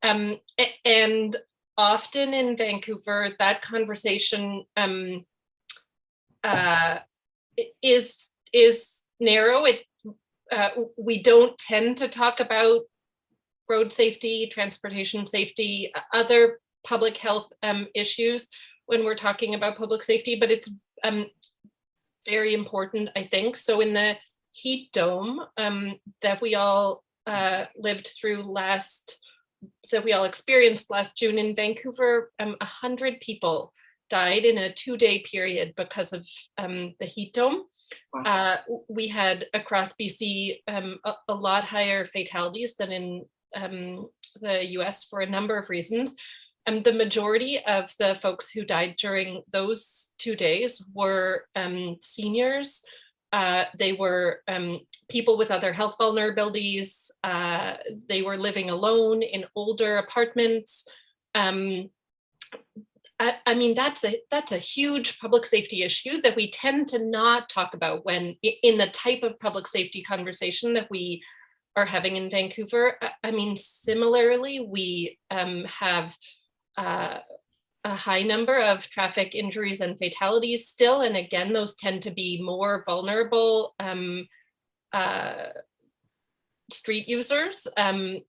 And often in Vancouver, that conversation is narrow. We don't tend to talk about road safety, transportation safety, other public health issues when we're talking about public safety, but it's very important, I think. So in the heat dome that we all experienced last June in Vancouver, 100 people died in a 2-day period because of the heat dome. Wow. We had across BC a lot higher fatalities than in the US for a number of reasons. The majority of the folks who died during those 2 days were seniors. They were people with other health vulnerabilities. They were living alone in older apartments. I mean, that's a huge public safety issue that we tend to not talk about when in the type of public safety conversation that we are having in Vancouver. I mean, similarly, we have a high number of traffic injuries and fatalities still. And again, those tend to be more vulnerable street users.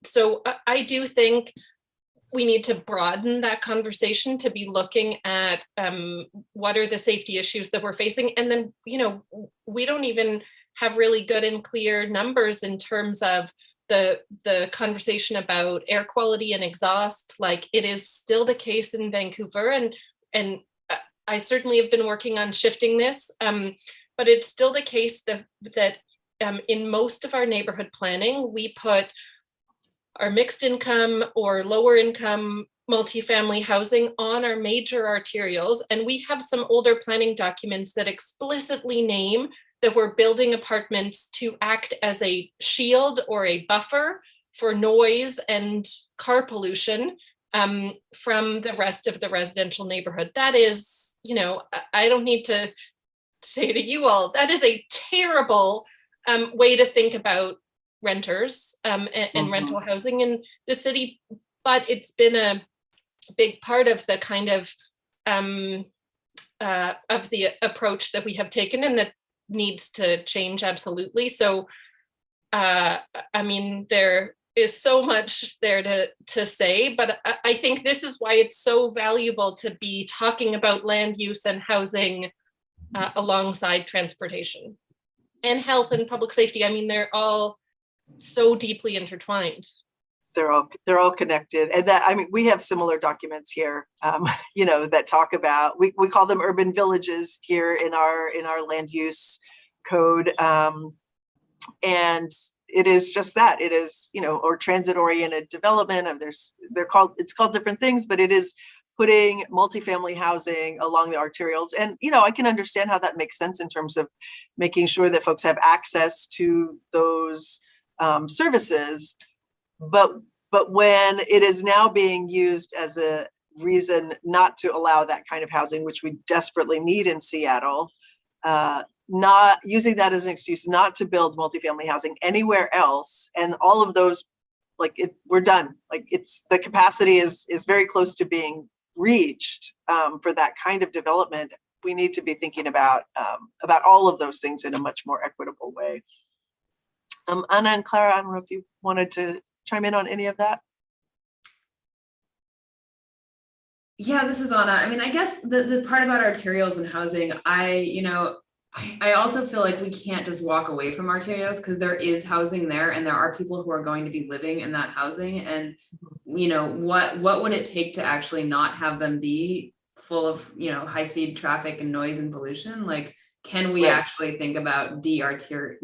So I do think we need to broaden that conversation to be looking at what are the safety issues that we're facing. And then, you know, we don't even have really good and clear numbers in terms of the conversation about air quality and exhaust. Like, it is still the case in Vancouver, and I certainly have been working on shifting this, but it's still the case that in most of our neighborhood planning, we put our mixed income or lower income multifamily housing on our major arterials. And we have some older planning documents that explicitly name that we're building apartments to act as a shield or a buffer for noise and car pollution from the rest of the residential neighborhood. That is, I don't need to say to you all, that is a terrible way to think about renters and rental housing in the city. But it's been a big part of the kind of the approach that we have taken, and that needs to change absolutely. So, there is so much there to say, but I think this is why it's so valuable to be talking about land use and housing alongside transportation and health and public safety. They're all so deeply intertwined. They're all connected, and that we have similar documents here, that talk about, we call them urban villages here in our land use code, and it is just that. It is, or transit oriented development. It's called different things, but it is putting multifamily housing along the arterials. And, I can understand how that makes sense in terms of making sure that folks have access to those services. But when it is now being used as a reason not to allow that kind of housing, which we desperately need in Seattle, not using that as an excuse not to build multifamily housing anywhere else, and all of those, we're done. The capacity is very close to being reached for that kind of development. We need to be thinking about all of those things in a much more equitable way. Anna and Clara, I don't know if you wanted to chime in on any of that. Yeah, this is Anna. I guess the part about arterials and housing, I also feel like we can't just walk away from arterials, because there is housing there and there are people who are going to be living in that housing. And, what would it take to actually not have them be full of, high-speed traffic and noise and pollution? Can we actually think about de-arterial,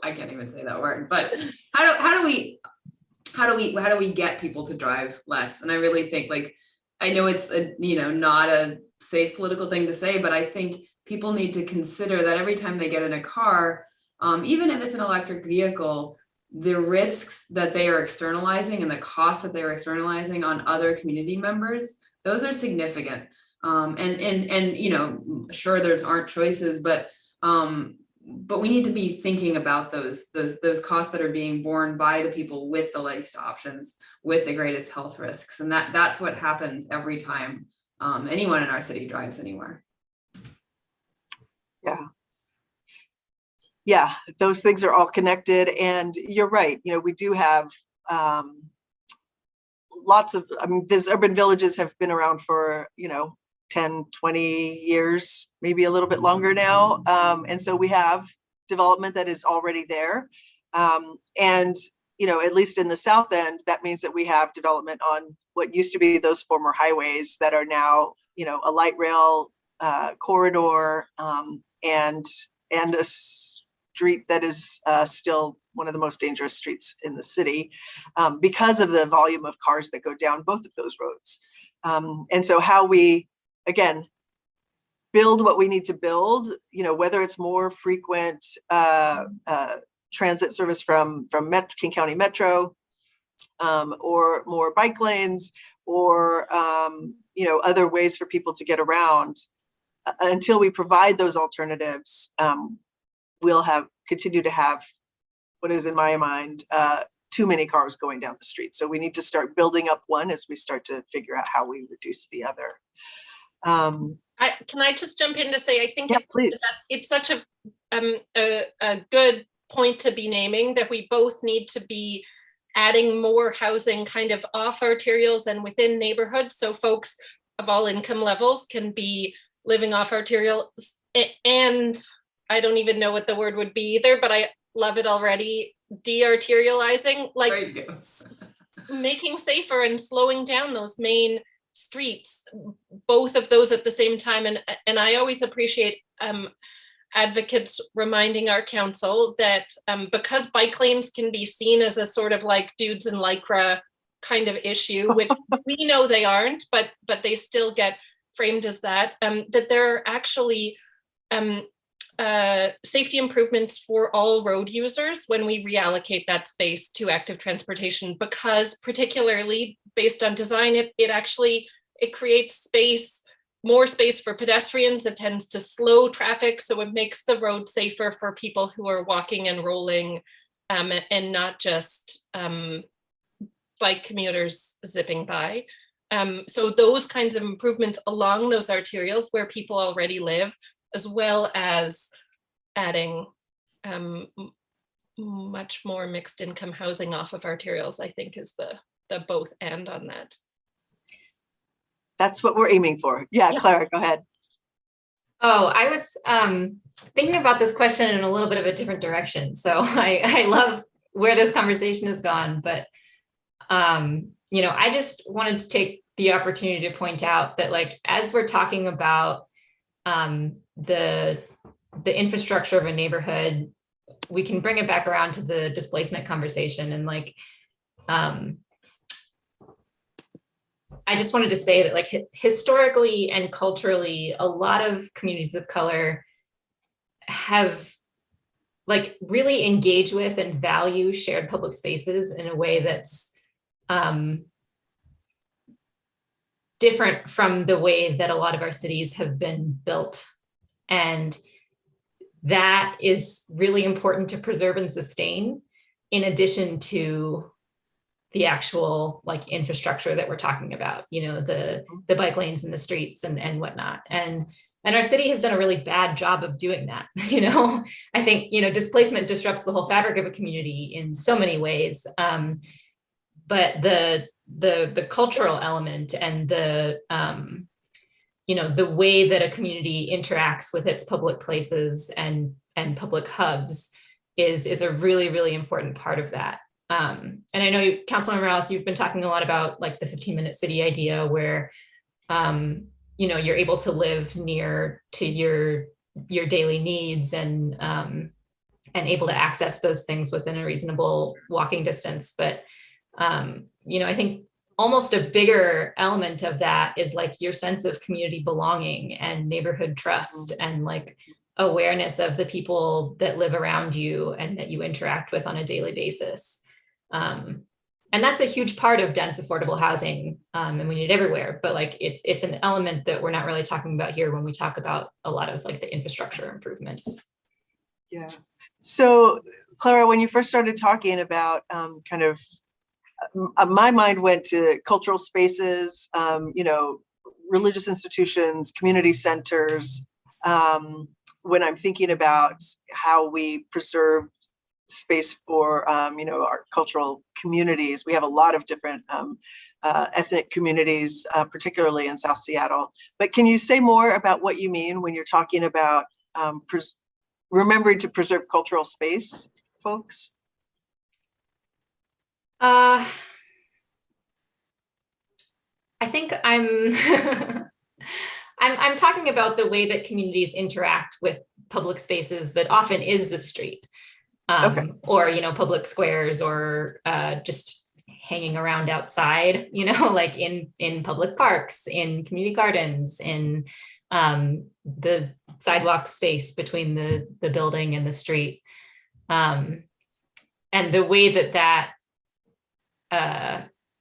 I can't even say that word, but how do we get people to drive less? And I really think, I know it's not a safe political thing to say, but I think people need to consider that every time they get in a car, even if it's an electric vehicle, the risks that they are externalizing and the costs that they're externalizing on other community members, those are significant. Sure, there's aren't choices, but we need to be thinking about those costs that are being borne by the people with the least options, with the greatest health risks. And that's what happens every time anyone in our city drives anywhere. Yeah, those things are all connected. And you're right, we do have lots of, these urban villages have been around for, 10, 20 years, maybe a little bit longer now. And so we have development that is already there. And, at least in the South End, that means that we have development on what used to be those former highways that are now, a light rail corridor, and a street that is still one of the most dangerous streets in the city, because of the volume of cars that go down both of those roads. And so how we, again, build what we need to build, whether it's more frequent transit service from King County Metro, or more bike lanes, or other ways for people to get around. Until we provide those alternatives, we'll continue to have what is, in my mind, too many cars going down the street. So we need to start building up one as we start to figure out how we reduce the other. Can I just jump in to say, I think please. It's such a good point to be naming, that we both need to be adding more housing kind of off arterials and within neighborhoods, so folks of all income levels can be living off arterials. And I don't even know what the word would be either, but I love it already, de-arterializing, making safer and slowing down those main streets, both of those at the same time. And I always appreciate advocates reminding our council that because bike lanes can be seen as a sort of dudes in lycra kind of issue, which we know they aren't, but they still get framed as that, that there are actually safety improvements for all road users when we reallocate that space to active transportation, because particularly based on design, it creates space, more space for pedestrians. It tends to slow traffic, so it makes the road safer for people who are walking and rolling, and not just bike commuters zipping by. So those kinds of improvements along those arterials where people already live, as well as adding much more mixed income housing off of arterials, I think is the both and on that. That's what we're aiming for. Yeah, Clara, go ahead. Oh, I was thinking about this question in a little bit of a different direction. So I love where this conversation has gone, but I just wanted to take the opportunity to point out that, like, as we're talking about the infrastructure of a neighborhood, we can bring it back around to the displacement conversation. And like, I just wanted to say that, like, historically and culturally, a lot of communities of color have like really engaged with and value shared public spaces in a way that's different from the way that a lot of our cities have been built. And that is really important to preserve and sustain, in addition to the actual like infrastructure that we're talking about, the bike lanes and the streets and whatnot. And our city has done a really bad job of doing that. I think, displacement disrupts the whole fabric of a community in so many ways. But the cultural element and the way that a community interacts with its public places and public hubs is a really, really important part of that. And I know Councilmember Morales, you've been talking a lot about like the 15-minute city idea where, you're able to live near to your daily needs and able to access those things within a reasonable walking distance. But, I think almost a bigger element of that is like your sense of community belonging and neighborhood trust and like awareness of the people that live around you and that you interact with on a daily basis. And that's a huge part of dense affordable housing, and we need it everywhere, but like it's an element that we're not really talking about here when we talk about a lot of like the infrastructure improvements. Yeah. So Clara, when you first started talking about my mind went to cultural spaces, religious institutions, community centers. When I'm thinking about how we preserve space for, our cultural communities, we have a lot of different ethnic communities, particularly in South Seattle. But can you say more about what you mean when you're talking about remembering to preserve cultural space, folks? I think I'm I'm talking about the way that communities interact with public spaces that often is the street, or public squares, or just hanging around outside, like in public parks, in community gardens, in the sidewalk space between the building and the street, and the way that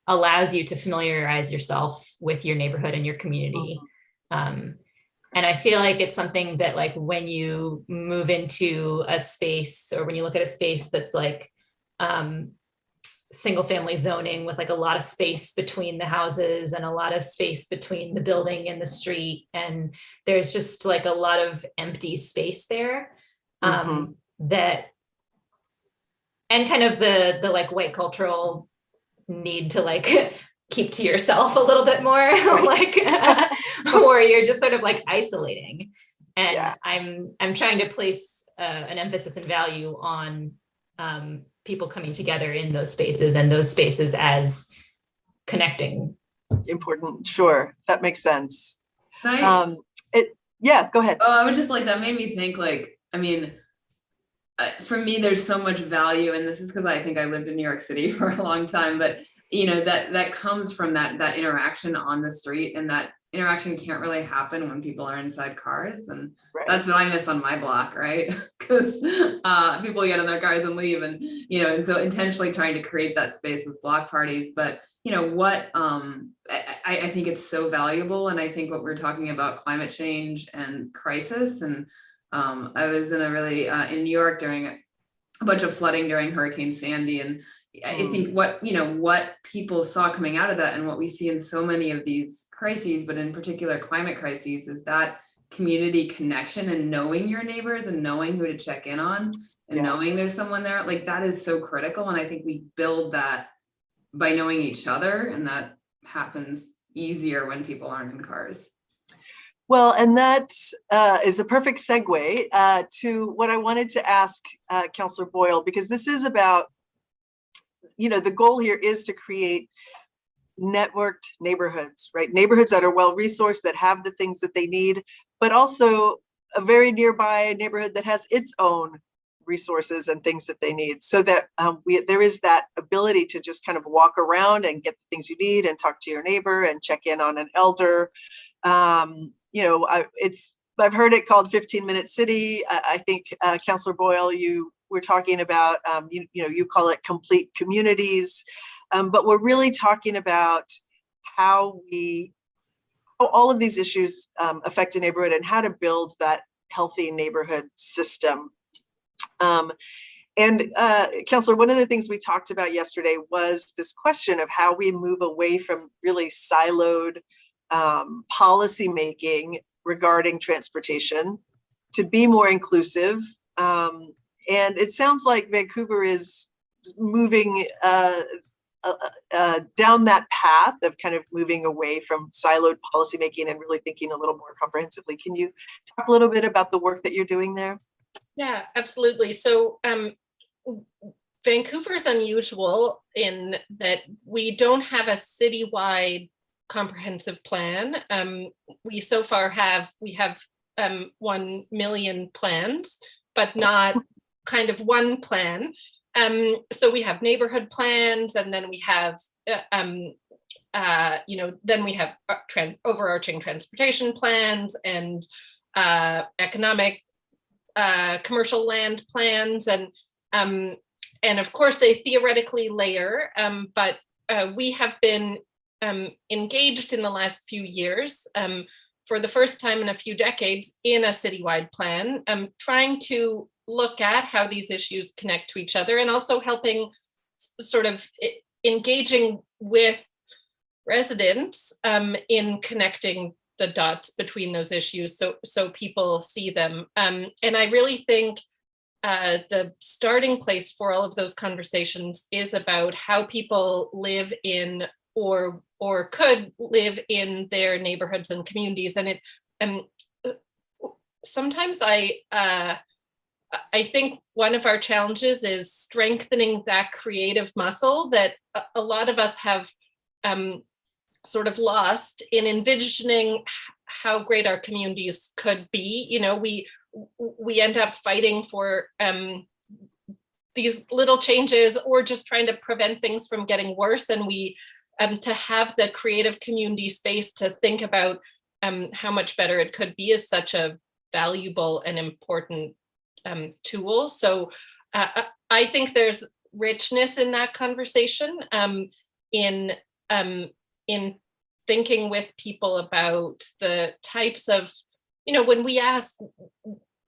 allows you to familiarize yourself with your neighborhood and your community. And I feel like it's something that, like, when you move into a space, or when you look at a space that's like single family zoning with like a lot of space between the houses and a lot of space between the building and the street, and there's just like a lot of empty space there, that, and kind of the like white cultural need to like keep to yourself a little bit more, like or you're just sort of like isolating. And I'm trying to place an emphasis and value on people coming together in those spaces, and those spaces as connecting. Important. Sure, that makes sense. Go ahead. Oh, I would just like, that made me think, like, I mean, for me, there's so much value, and this is because I think I lived in New York City for a long time, but that comes from that interaction on the street, and that interaction can't really happen when people are inside cars. And Right. that's what I miss on my block, right? Because people get in their cars and leave, and and so intentionally trying to create that space with block parties. But what I think it's so valuable, and I think what we're talking about, climate change and crisis, and I was in in New York during a bunch of flooding during Hurricane Sandy, and I think what people saw coming out of that, and what we see in so many of these crises, but in particular climate crises, is that community connection and knowing your neighbors and knowing who to check in on, and knowing there's someone there. Like, that is so critical. And I think we build that by knowing each other, and that happens easier when people aren't in cars. Well, and that is a perfect segue to what I wanted to ask Councilor Boyle, because this is about, the goal here is to create networked neighborhoods, right? Neighborhoods that are well-resourced, that have the things that they need, but also a very nearby neighborhood that has its own resources and things that they need, so that there is that ability to just kind of walk around and get the things you need and talk to your neighbor and check in on an elder. I've heard it called 15-minute city. I think Councilor Boyle, you were talking about, you call it complete communities, but we're really talking about how all of these issues affect a neighborhood, and how to build that healthy neighborhood system. Councilor, one of the things we talked about yesterday was this question of how we move away from really siloed policy making regarding transportation to be more inclusive. And it sounds like Vancouver is moving down that path of kind of moving away from siloed policymaking and really thinking a little more comprehensively. Can you talk a little bit about the work that you're doing there? Yeah, absolutely. So Vancouver is unusual in that we don't have a citywide comprehensive plan. We so far have 1 million plans, but not kind of one plan. So we have neighborhood plans, and then we have, overarching transportation plans, and economic, commercial land plans, and of course they theoretically layer, but we have been engaged in the last few years, for the first time in a few decades, in a citywide plan, trying to look at how these issues connect to each other, and also helping sort of engaging with residents in connecting the dots between those issues, so people see them. And I really think the starting place for all of those conversations is about how people live in or could live in their neighborhoods and communities. And sometimes I think one of our challenges is strengthening that creative muscle that a lot of us have sort of lost in envisioning how great our communities could be. We end up fighting for these little changes, or just trying to prevent things from getting worse. And we to have the creative community space to think about how much better it could be is such a valuable and important tool. So I think there's richness in that conversation, in thinking with people about the types of, when we ask,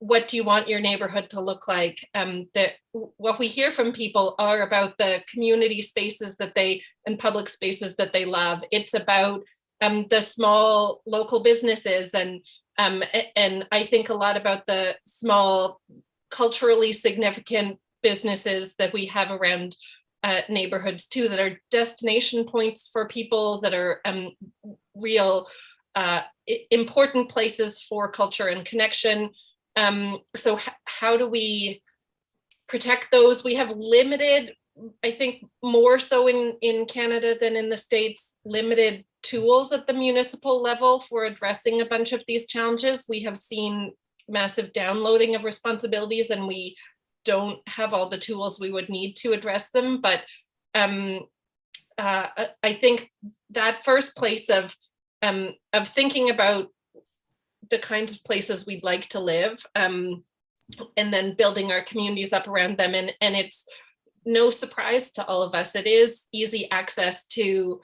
what do you want your neighborhood to look like? That what we hear from people are about the community spaces and public spaces that they love. It's about the small local businesses, and I think a lot about the small culturally significant businesses that we have around neighborhoods too, that are destination points for people, that are real important places for culture and connection. So how do we protect those? We have limited, I think more so in Canada than in the States, limited tools at the municipal level for addressing a bunch of these challenges. We have seen massive downloading of responsibilities, and we don't have all the tools we would need to address them. But I think that first place of thinking about the kinds of places we'd like to live, and then building our communities up around them. And it's no surprise to all of us, it is easy access to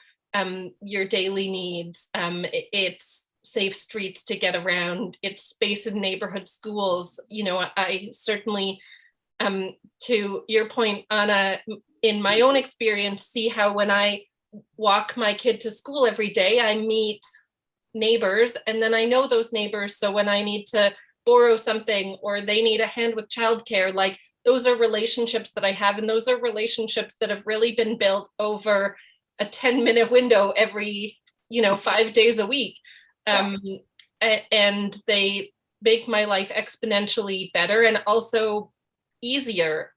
your daily needs. It's safe streets to get around, it's space in neighborhood schools. You know, I certainly, to your point, Anna, in my own experience, see how when I walk my kid to school every day, I meet neighbors, and then I know those neighbors. So when I need to borrow something or they need a hand with childcare, like those are relationships that I have, and those are relationships that have really been built over a 10-minute window every, 5 days a week. And they make my life exponentially better and also easier.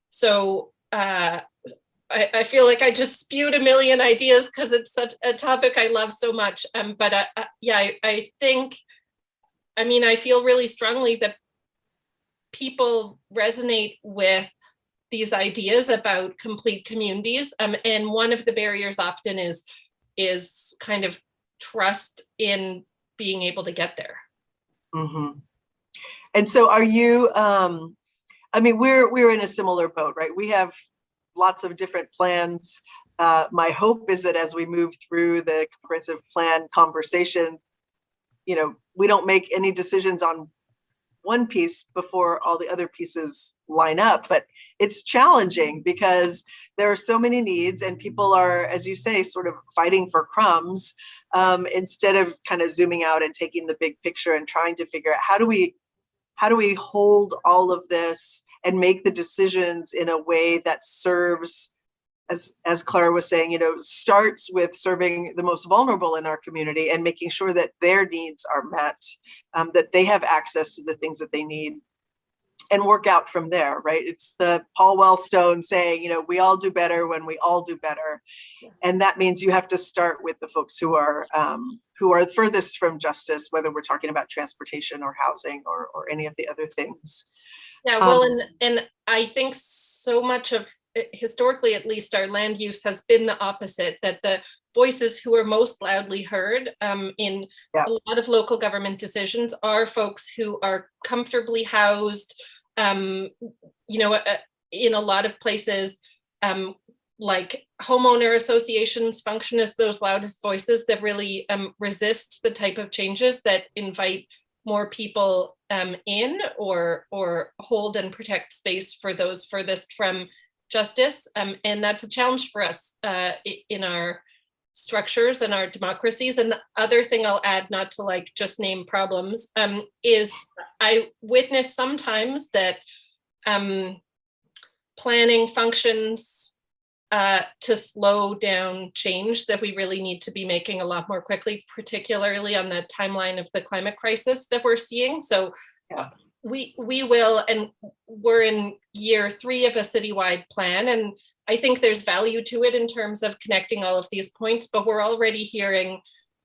So I feel like I just spewed a million ideas because it's such a topic I love so much. But I think, I feel really strongly that people resonate with these ideas about complete communities. And one of the barriers often is kind of trust in being able to get there. Mm-hmm. And so are you, we're in a similar boat, right? We have lots of different plans. My hope is that as we move through the comprehensive plan conversation, we don't make any decisions on one piece before all the other pieces line up. But it's challenging because there are so many needs and people are, as you say, sort of fighting for crumbs, instead of kind of zooming out and taking the big picture and trying to figure out how do we hold all of this and make the decisions in a way that serves, as Clara was saying, starts with serving the most vulnerable in our community and making sure that their needs are met, that they have access to the things that they need, and work out from there, right? It's the Paul Wellstone saying, we all do better when we all do better. And that means you have to start with the folks who are furthest from justice, whether we're talking about transportation or housing or any of the other things. Yeah, well, and I think so much of, historically at least, our land use has been the opposite, that the voices who are most loudly heard in a lot of local government decisions are folks who are comfortably housed, in a lot of places, like homeowner associations function as those loudest voices that really resist the type of changes that invite more people in or hold and protect space for those furthest from justice. And that's a challenge for us in our structures and our democracies. And the other thing I'll add, not to just name problems, is I witness sometimes that planning functions to slow down change that we really need to be making a lot more quickly, particularly on the timeline of the climate crisis that we're seeing. So we will, and we're in year 3 of a citywide plan, and I think there's value to it in terms of connecting all of these points, but we're already hearing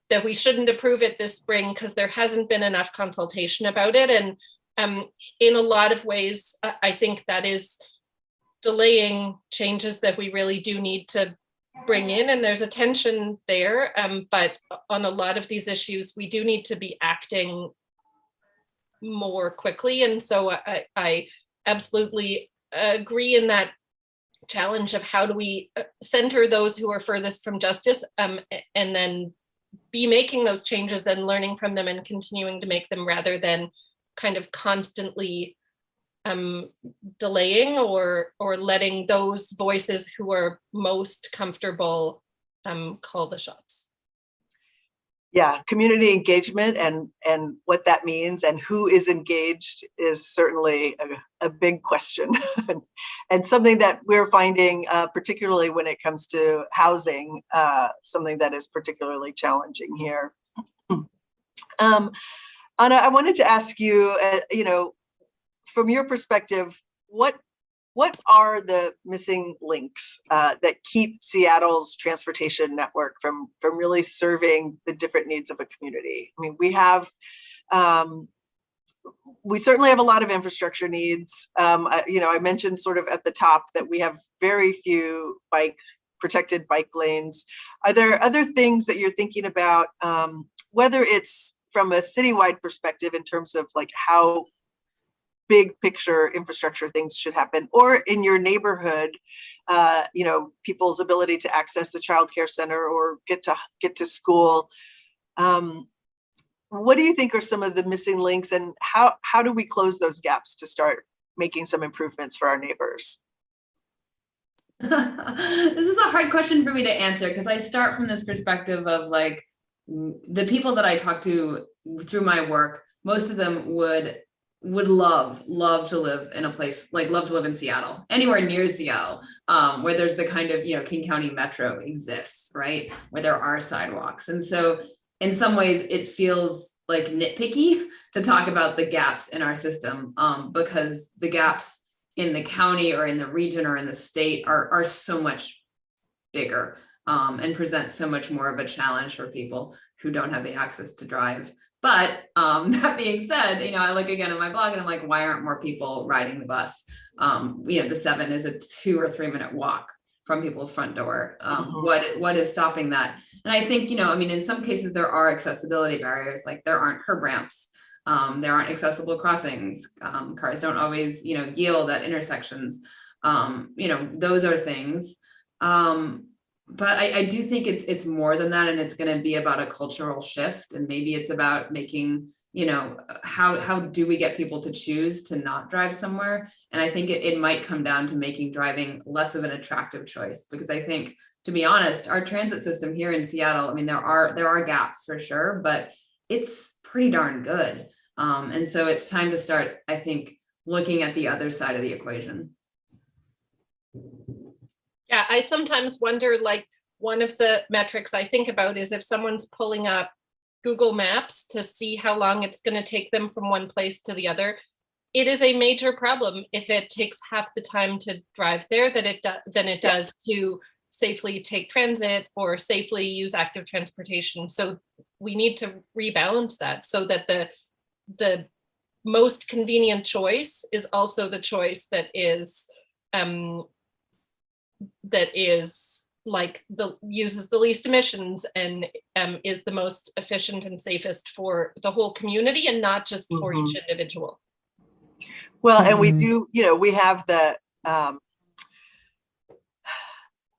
that we shouldn't approve it this spring because there hasn't been enough consultation about it. And in a lot of ways, I think that is delaying changes that we really do need to bring in, and there's a tension there. But on a lot of these issues, we do need to be acting more quickly. And so I absolutely agree in that challenge of how do we center those who are furthest from justice, and then be making those changes and learning from them and continuing to make them, rather than kind of constantly delaying or letting those voices who are most comfortable call the shots. Yeah, community engagement and what that means and who is engaged is certainly a big question and something that we're finding, particularly when it comes to housing, something that is particularly challenging here. Anna, I wanted to ask you, from your perspective, what are the missing links that keep Seattle's transportation network from really serving the different needs of a community? I mean, we certainly have a lot of infrastructure needs. I mentioned sort of at the top that we have very few bike protected bike lanes. Are there other things that you're thinking about, whether it's from a citywide perspective in terms of like how big picture infrastructure things should happen, or in your neighborhood, people's ability to access the childcare center or get to school? What do you think are some of the missing links, and how do we close those gaps to start making some improvements for our neighbors? This is a hard question for me to answer, because I start from this perspective of like the people that I talk to through my work, most of them would love to live in a place, like love to live in Seattle, anywhere near Seattle, where there's the kind of, King County Metro exists, right? Where there are sidewalks. And so in some ways it feels like nitpicky to talk about the gaps in our system, because the gaps in the county or in the region or in the state are so much bigger, and present so much more of a challenge for people who don't have the access to drive. But that being said, I look again at my blog and I'm like, why aren't more people riding the bus? The 7 is a 2 or 3 minute walk from people's front door. What is stopping that? And I think, in some cases there are accessibility barriers, like there aren't curb ramps. There aren't accessible crossings. Cars don't always, yield at intersections. Those are things. But I do think it's more than that, and it's going to be about a cultural shift, and maybe it's about making, how do we get people to choose to not drive somewhere? And I think it might come down to making driving less of an attractive choice, because I think, to be honest, our transit system here in Seattle, there are gaps for sure, but it's pretty darn good. And so it's time to start, I think, looking at the other side of the equation. Yeah, I sometimes wonder, like, one of the metrics I think about is if someone's pulling up Google Maps to see how long it's going to take them from one place to the other. It is a major problem if it takes half the time to drive there than it does to safely take transit or safely use active transportation. So we need to rebalance that so that the most convenient choice is also the choice that is like uses the least emissions and is the most efficient and safest for the whole community and not just for each individual. Well, and we do, we have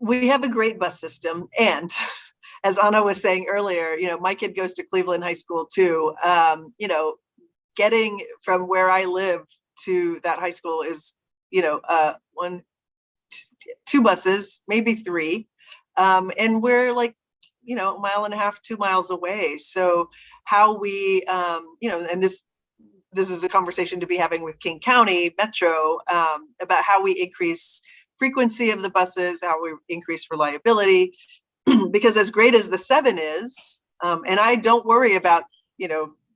we have a great bus system, and as Anna was saying earlier, my kid goes to Cleveland High School too. Getting from where I live to that high school is, 2 buses, maybe 3. And we're like, a mile and a half, 2 miles away. So how we, and this is a conversation to be having with King County Metro, about how we increase frequency of the buses, how we increase reliability, because as great as the 7 is, and I don't worry about,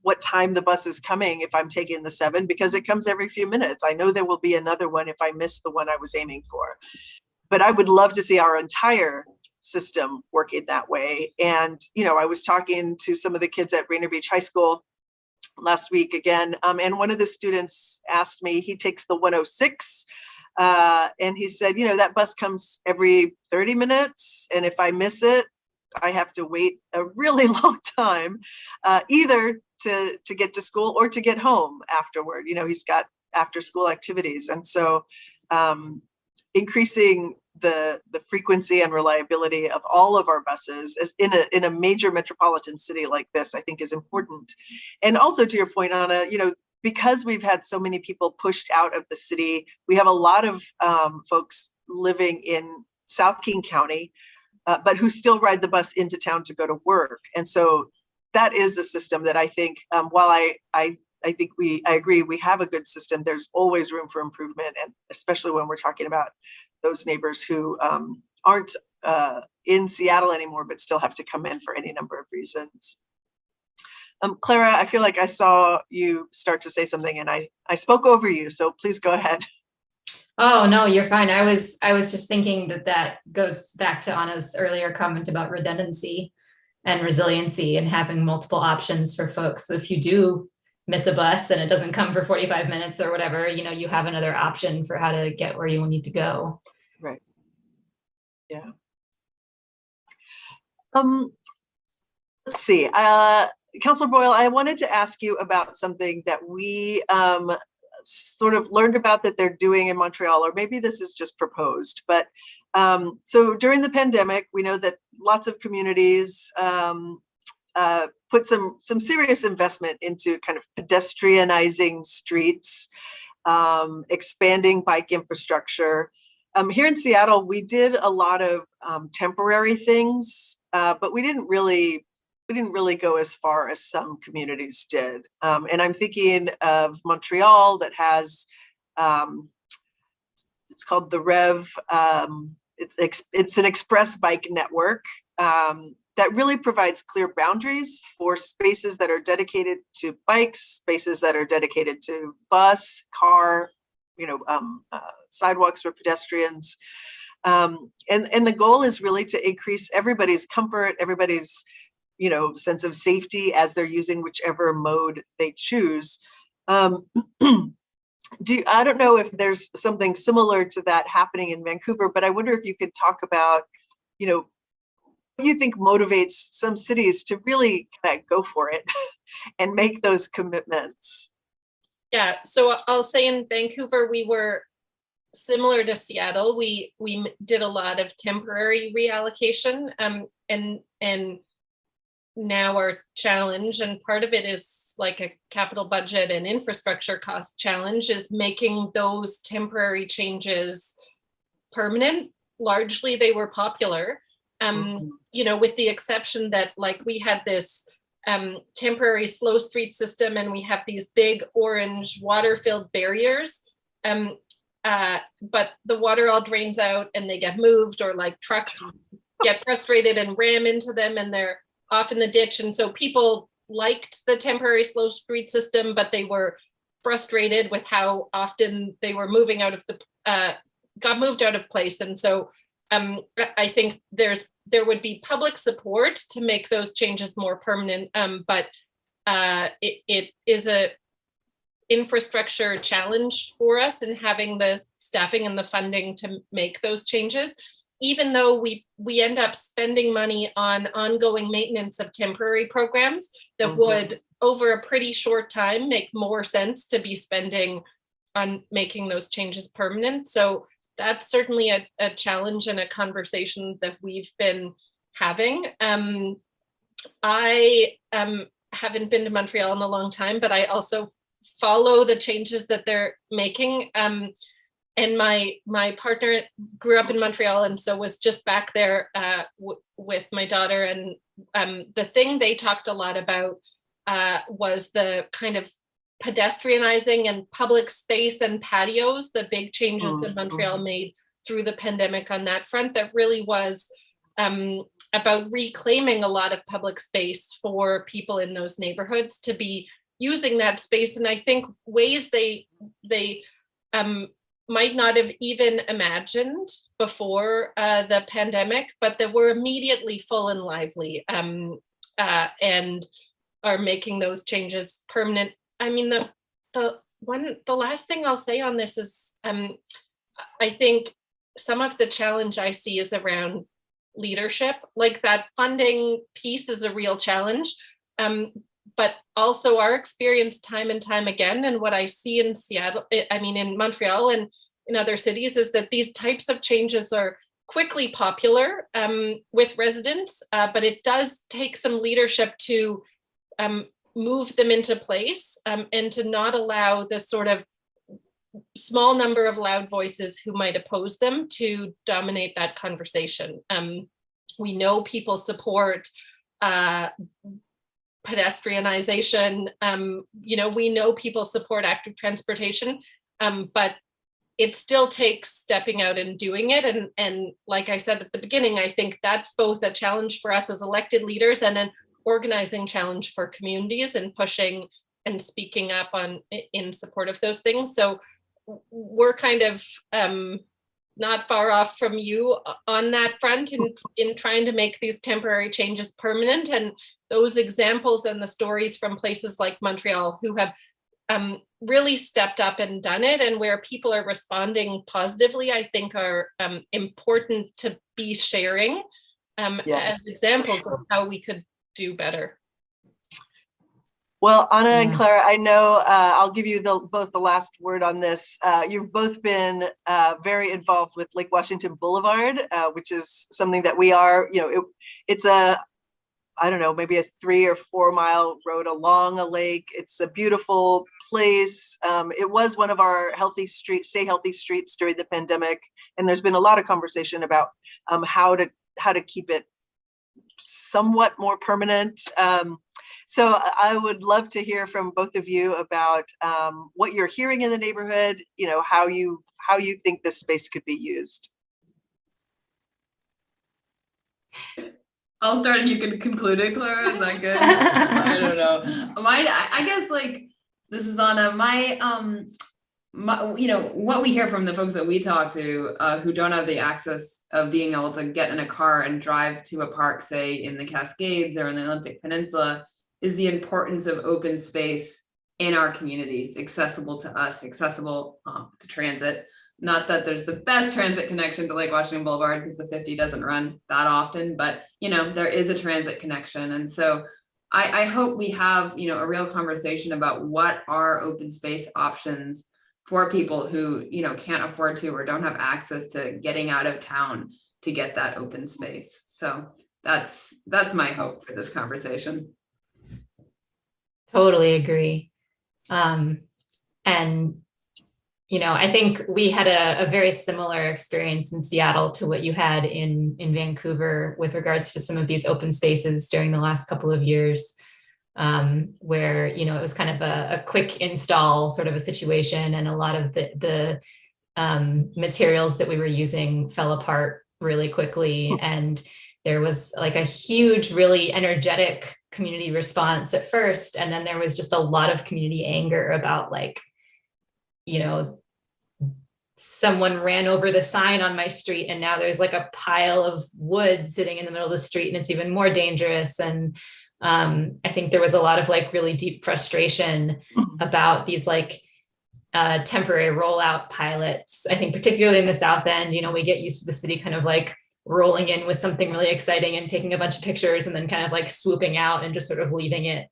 what time the bus is coming if I'm taking the 7, because it comes every few minutes. I know there will be another one if I miss the one I was aiming for. But I would love to see our entire system working that way. And, I was talking to some of the kids at Rainier Beach High School last week again, and one of the students asked me, he takes the 106, and he said, that bus comes every 30 minutes. And if I miss it, I have to wait a really long time, either to get to school or to get home afterward. He's got after school activities. And so increasing the frequency and reliability of all of our buses is in a major metropolitan city like this, I think is important. And also to your point, Anna, because we've had so many people pushed out of the city, we have a lot of folks living in South King County, but who still ride the bus into town to go to work. And so that is a system that I think, while I think I agree, we have a good system, there's always room for improvement. And especially when we're talking about those neighbors who aren't in Seattle anymore, but still have to come in for any number of reasons. Clara, I feel like I saw you start to say something and I spoke over you, so please go ahead. Oh, no, you're fine. I was just thinking that goes back to Anna's earlier comment about redundancy and resiliency and having multiple options for folks. So if you do miss a bus and it doesn't come for 45 minutes or whatever, you have another option for how to get where you need to go. Right. Yeah. Um, let's see. Councilor Boyle, I wanted to ask you about something that we sort of learned about that they're doing in Montreal, or maybe this is just proposed. But so during the pandemic, we know that lots of communities put some serious investment into kind of pedestrianizing streets, expanding bike infrastructure. Here in Seattle, we did a lot of temporary things, but we didn't really go as far as some communities did. And I'm thinking of Montreal that has, it's called the Rev. It's an express bike network that really provides clear boundaries for spaces that are dedicated to bikes, spaces that are dedicated to bus, car, sidewalks for pedestrians. And the goal is really to increase everybody's comfort, everybody's sense of safety as they're using whichever mode they choose. I don't know if there's something similar to that happening in Vancouver, but I wonder if you could talk about, what you think motivates some cities to really kind of go for it and make those commitments. Yeah, so I'll say in Vancouver, we were similar to Seattle. We did a lot of temporary reallocation, and now our challenge, and part of it is like a capital budget and infrastructure cost challenge, is making those temporary changes permanent. Largely, they were popular, with the exception that like we had this temporary slow street system, and we have these big orange water-filled barriers. But the water all drains out and they get moved, or like trucks get frustrated and ram into them and they're off in the ditch. And so people liked the temporary slow street system, but they were frustrated with how often they were moving out of got moved out of place. And so I think there would be public support to make those changes more permanent, but it is a infrastructure challenge for us in having the staffing and the funding to make those changes, even though we end up spending money on ongoing maintenance of temporary programs that would, over a pretty short time, make more sense to be spending on making those changes permanent. So that's certainly a challenge and a conversation that we've been having. I haven't been to Montreal in a long time, but I also follow the changes that they're making. And my partner grew up in Montreal, and so was just back there with my daughter. And the thing they talked a lot about was the kind of pedestrianizing and public space and patios, the big changes that Montreal made through the pandemic on that front, that really was about reclaiming a lot of public space for people in those neighborhoods to be using that space. And I think ways they might not have even imagined before the pandemic, but that were immediately full and lively, and are making those changes permanent. I mean, the last thing I'll say on this is, I think some of the challenge I see is around leadership. Like, that funding piece is a real challenge, but also our experience time and time again, and what I see in Seattle, in Montreal and in other cities, is that these types of changes are quickly popular with residents, but it does take some leadership to move them into place, and to not allow the sort of small number of loud voices who might oppose them to dominate that conversation. We know people support pedestrianization, we know people support active transportation, but it still takes stepping out and doing it. And like I said at the beginning, I think that's both a challenge for us as elected leaders and an organizing challenge for communities, and pushing and speaking up in support of those things. So we're kind of not far off from you on that front in trying to make these temporary changes permanent. And those examples and the stories from places like Montreal, who have really stepped up and done it, and where people are responding positively, I think are important to be sharing, as examples of how we could do better. Well, Anna and Yeah. Clara, I know I'll give you both the last word on this. You've both been very involved with Lake Washington Boulevard, which is something that we are, it's a, I don't know, maybe a 3 or 4 mile road along a lake. It's a beautiful place. It was one of our stay healthy streets during the pandemic. And there's been a lot of conversation about how to keep it somewhat more permanent. So I would love to hear from both of you about what you're hearing in the neighborhood, how you think this space could be used. I'll start and you can conclude it, Clara. Is that good? I don't know. I guess like this is on what we hear from the folks that we talk to who don't have the access of being able to get in a car and drive to a park, say in the Cascades or in the Olympic Peninsula, is the importance of open space in our communities, accessible to us, accessible to transit. Not that there's the best transit connection to Lake Washington Boulevard because the 50 doesn't run that often, but there is a transit connection. And so I hope we have, a real conversation about what are open space options for people who, can't afford to or don't have access to getting out of town to get that open space. So that's my hope for this conversation. Totally agree. And, I think we had a very similar experience in Seattle to what you had in Vancouver with regards to some of these open spaces during the last couple of years, where, it was kind of a quick install sort of a situation. And a lot of the materials that we were using fell apart really quickly. And there was like a huge, really energetic community response at first. And then there was just a lot of community anger about someone ran over the sign on my street and now there's like a pile of wood sitting in the middle of the street and it's even more dangerous. And I think there was a lot of really deep frustration about these temporary rollout pilots. I think particularly in the South End, we get used to the city kind of rolling in with something really exciting and taking a bunch of pictures and then kind of swooping out and just sort of leaving it.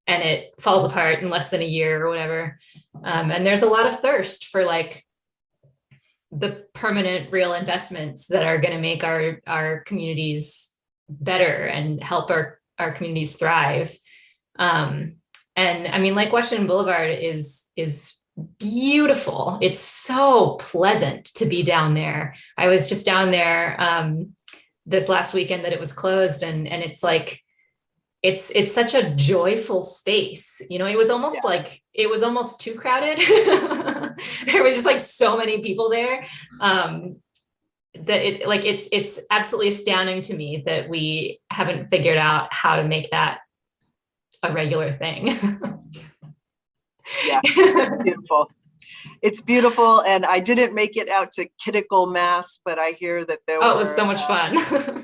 And it falls apart in less than a year or whatever. And there's a lot of thirst for the permanent real investments that are going to make our communities better and help our communities thrive. And I mean, Lake Washington Boulevard is beautiful. It's so pleasant to be down there. I was just down there this last weekend that it was closed, and it's it's such a joyful space. It was almost it was almost too crowded. There was just so many people there. That it's absolutely astounding to me that we haven't figured out how to make that a regular thing. Yeah, it's beautiful. It's beautiful. And I didn't make it out to Kittical, Mass, but I hear that there it was so much fun.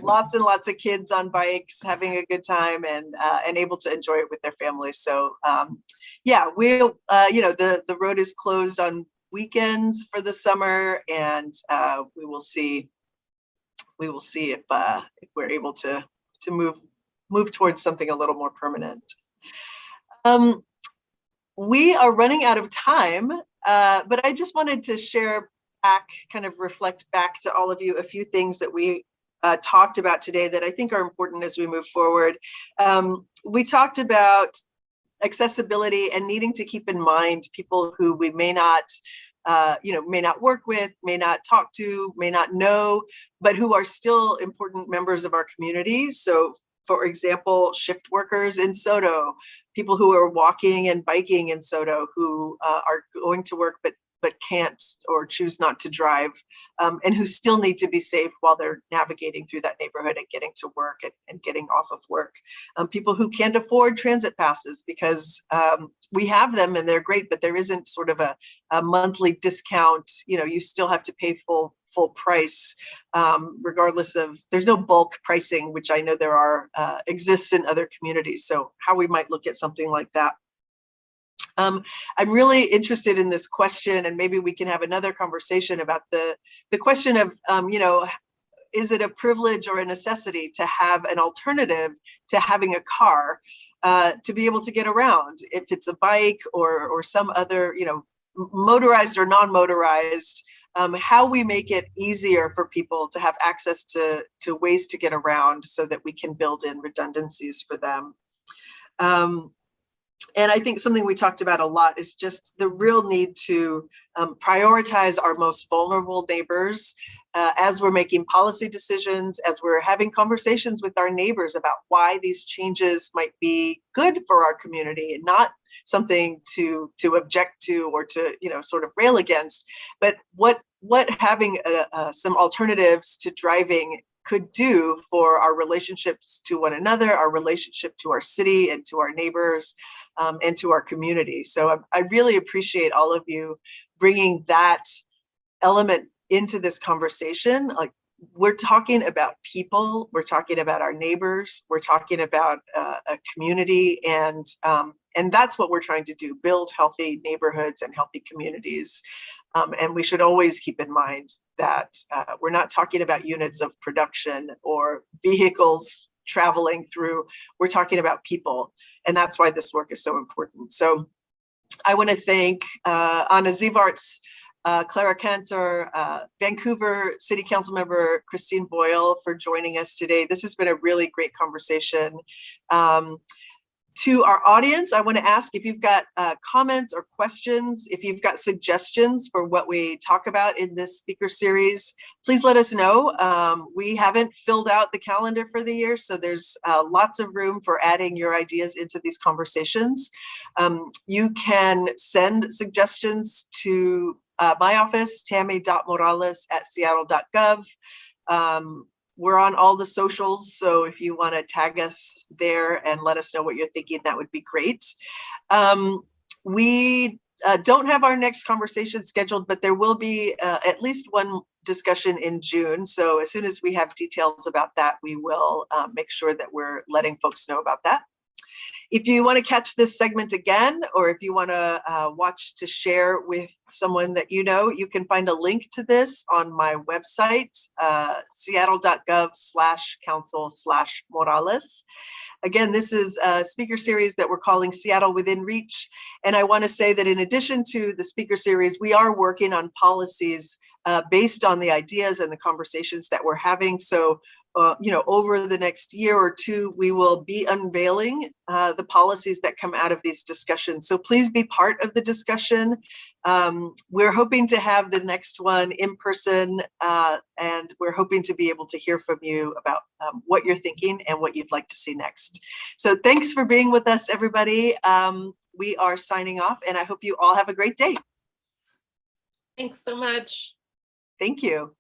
lots and lots of kids on bikes having a good time and able to enjoy it with their families. So we'll, the road is closed on weekends for the summer, and we will see if we're able to move towards something a little more permanent. We are running out of time, but I just wanted to share back, kind of reflect back to all of you a few things that we talked about today that I think are important as we move forward. We talked about accessibility and needing to keep in mind people who we may not work with, may not talk to, may not know, but who are still important members of our community. So for example, shift workers in Soto, people who are walking and biking in Soto, who are going to work but can't or choose not to drive, and who still need to be safe while they're navigating through that neighborhood and getting to work and getting off of work. People who can't afford transit passes because we have them and they're great, but there isn't sort of a monthly discount. You still have to pay full price, regardless of, there's no bulk pricing, which I know there exists in other communities. So how we might look at something like that. I'm really interested in this question, and maybe we can have another conversation about the question of, is it a privilege or a necessity to have an alternative to having a car to be able to get around, if it's a bike or some other, motorized or non-motorized, how we make it easier for people to have access to ways to get around so that we can build in redundancies for them. And I think something we talked about a lot is just the real need to prioritize our most vulnerable neighbors as we're making policy decisions, as we're having conversations with our neighbors about why these changes might be good for our community, and not something to object to or to sort of rail against, but what having some alternatives to driving could do for our relationships to one another, our relationship to our city and to our neighbors, and to our community. So I really appreciate all of you bringing that element into this conversation. Like, we're talking about people, we're talking about our neighbors, we're talking about a community, and that's what we're trying to do: build healthy neighborhoods and healthy communities. And we should always keep in mind that we're not talking about units of production or vehicles traveling through. We're talking about people, and that's why this work is so important. So I want to thank Anna Zivarts, Clara Cantor, Vancouver City Council Member Christine Boyle for joining us today. This has been a really great conversation. To our audience, I want to ask if you've got comments or questions, if you've got suggestions for what we talk about in this speaker series, please let us know. We haven't filled out the calendar for the year, so there's lots of room for adding your ideas into these conversations. You can send suggestions to my office, tammy.morales@seattle.gov. We're on all the socials, so if you want to tag us there and let us know what you're thinking, that would be great. We don't have our next conversation scheduled, but there will be at least one discussion in June. So as soon as we have details about that, we will make sure that we're letting folks know about that. If you want to catch this segment again, or if you want to watch to share with someone that you know, you can find a link to this on my website, seattle.gov/council/Morales. Again, this is a speaker series that we're calling Seattle Within Reach. And I want to say that in addition to the speaker series, we are working on policies based on the ideas and the conversations that we're having. So over the next year or two, we will be unveiling the policies that come out of these discussions. So please be part of the discussion. We're hoping to have the next one in person, and we're hoping to be able to hear from you about what you're thinking and what you'd like to see next. So thanks for being with us, everybody. We are signing off, and I hope you all have a great day. Thanks so much. Thank you.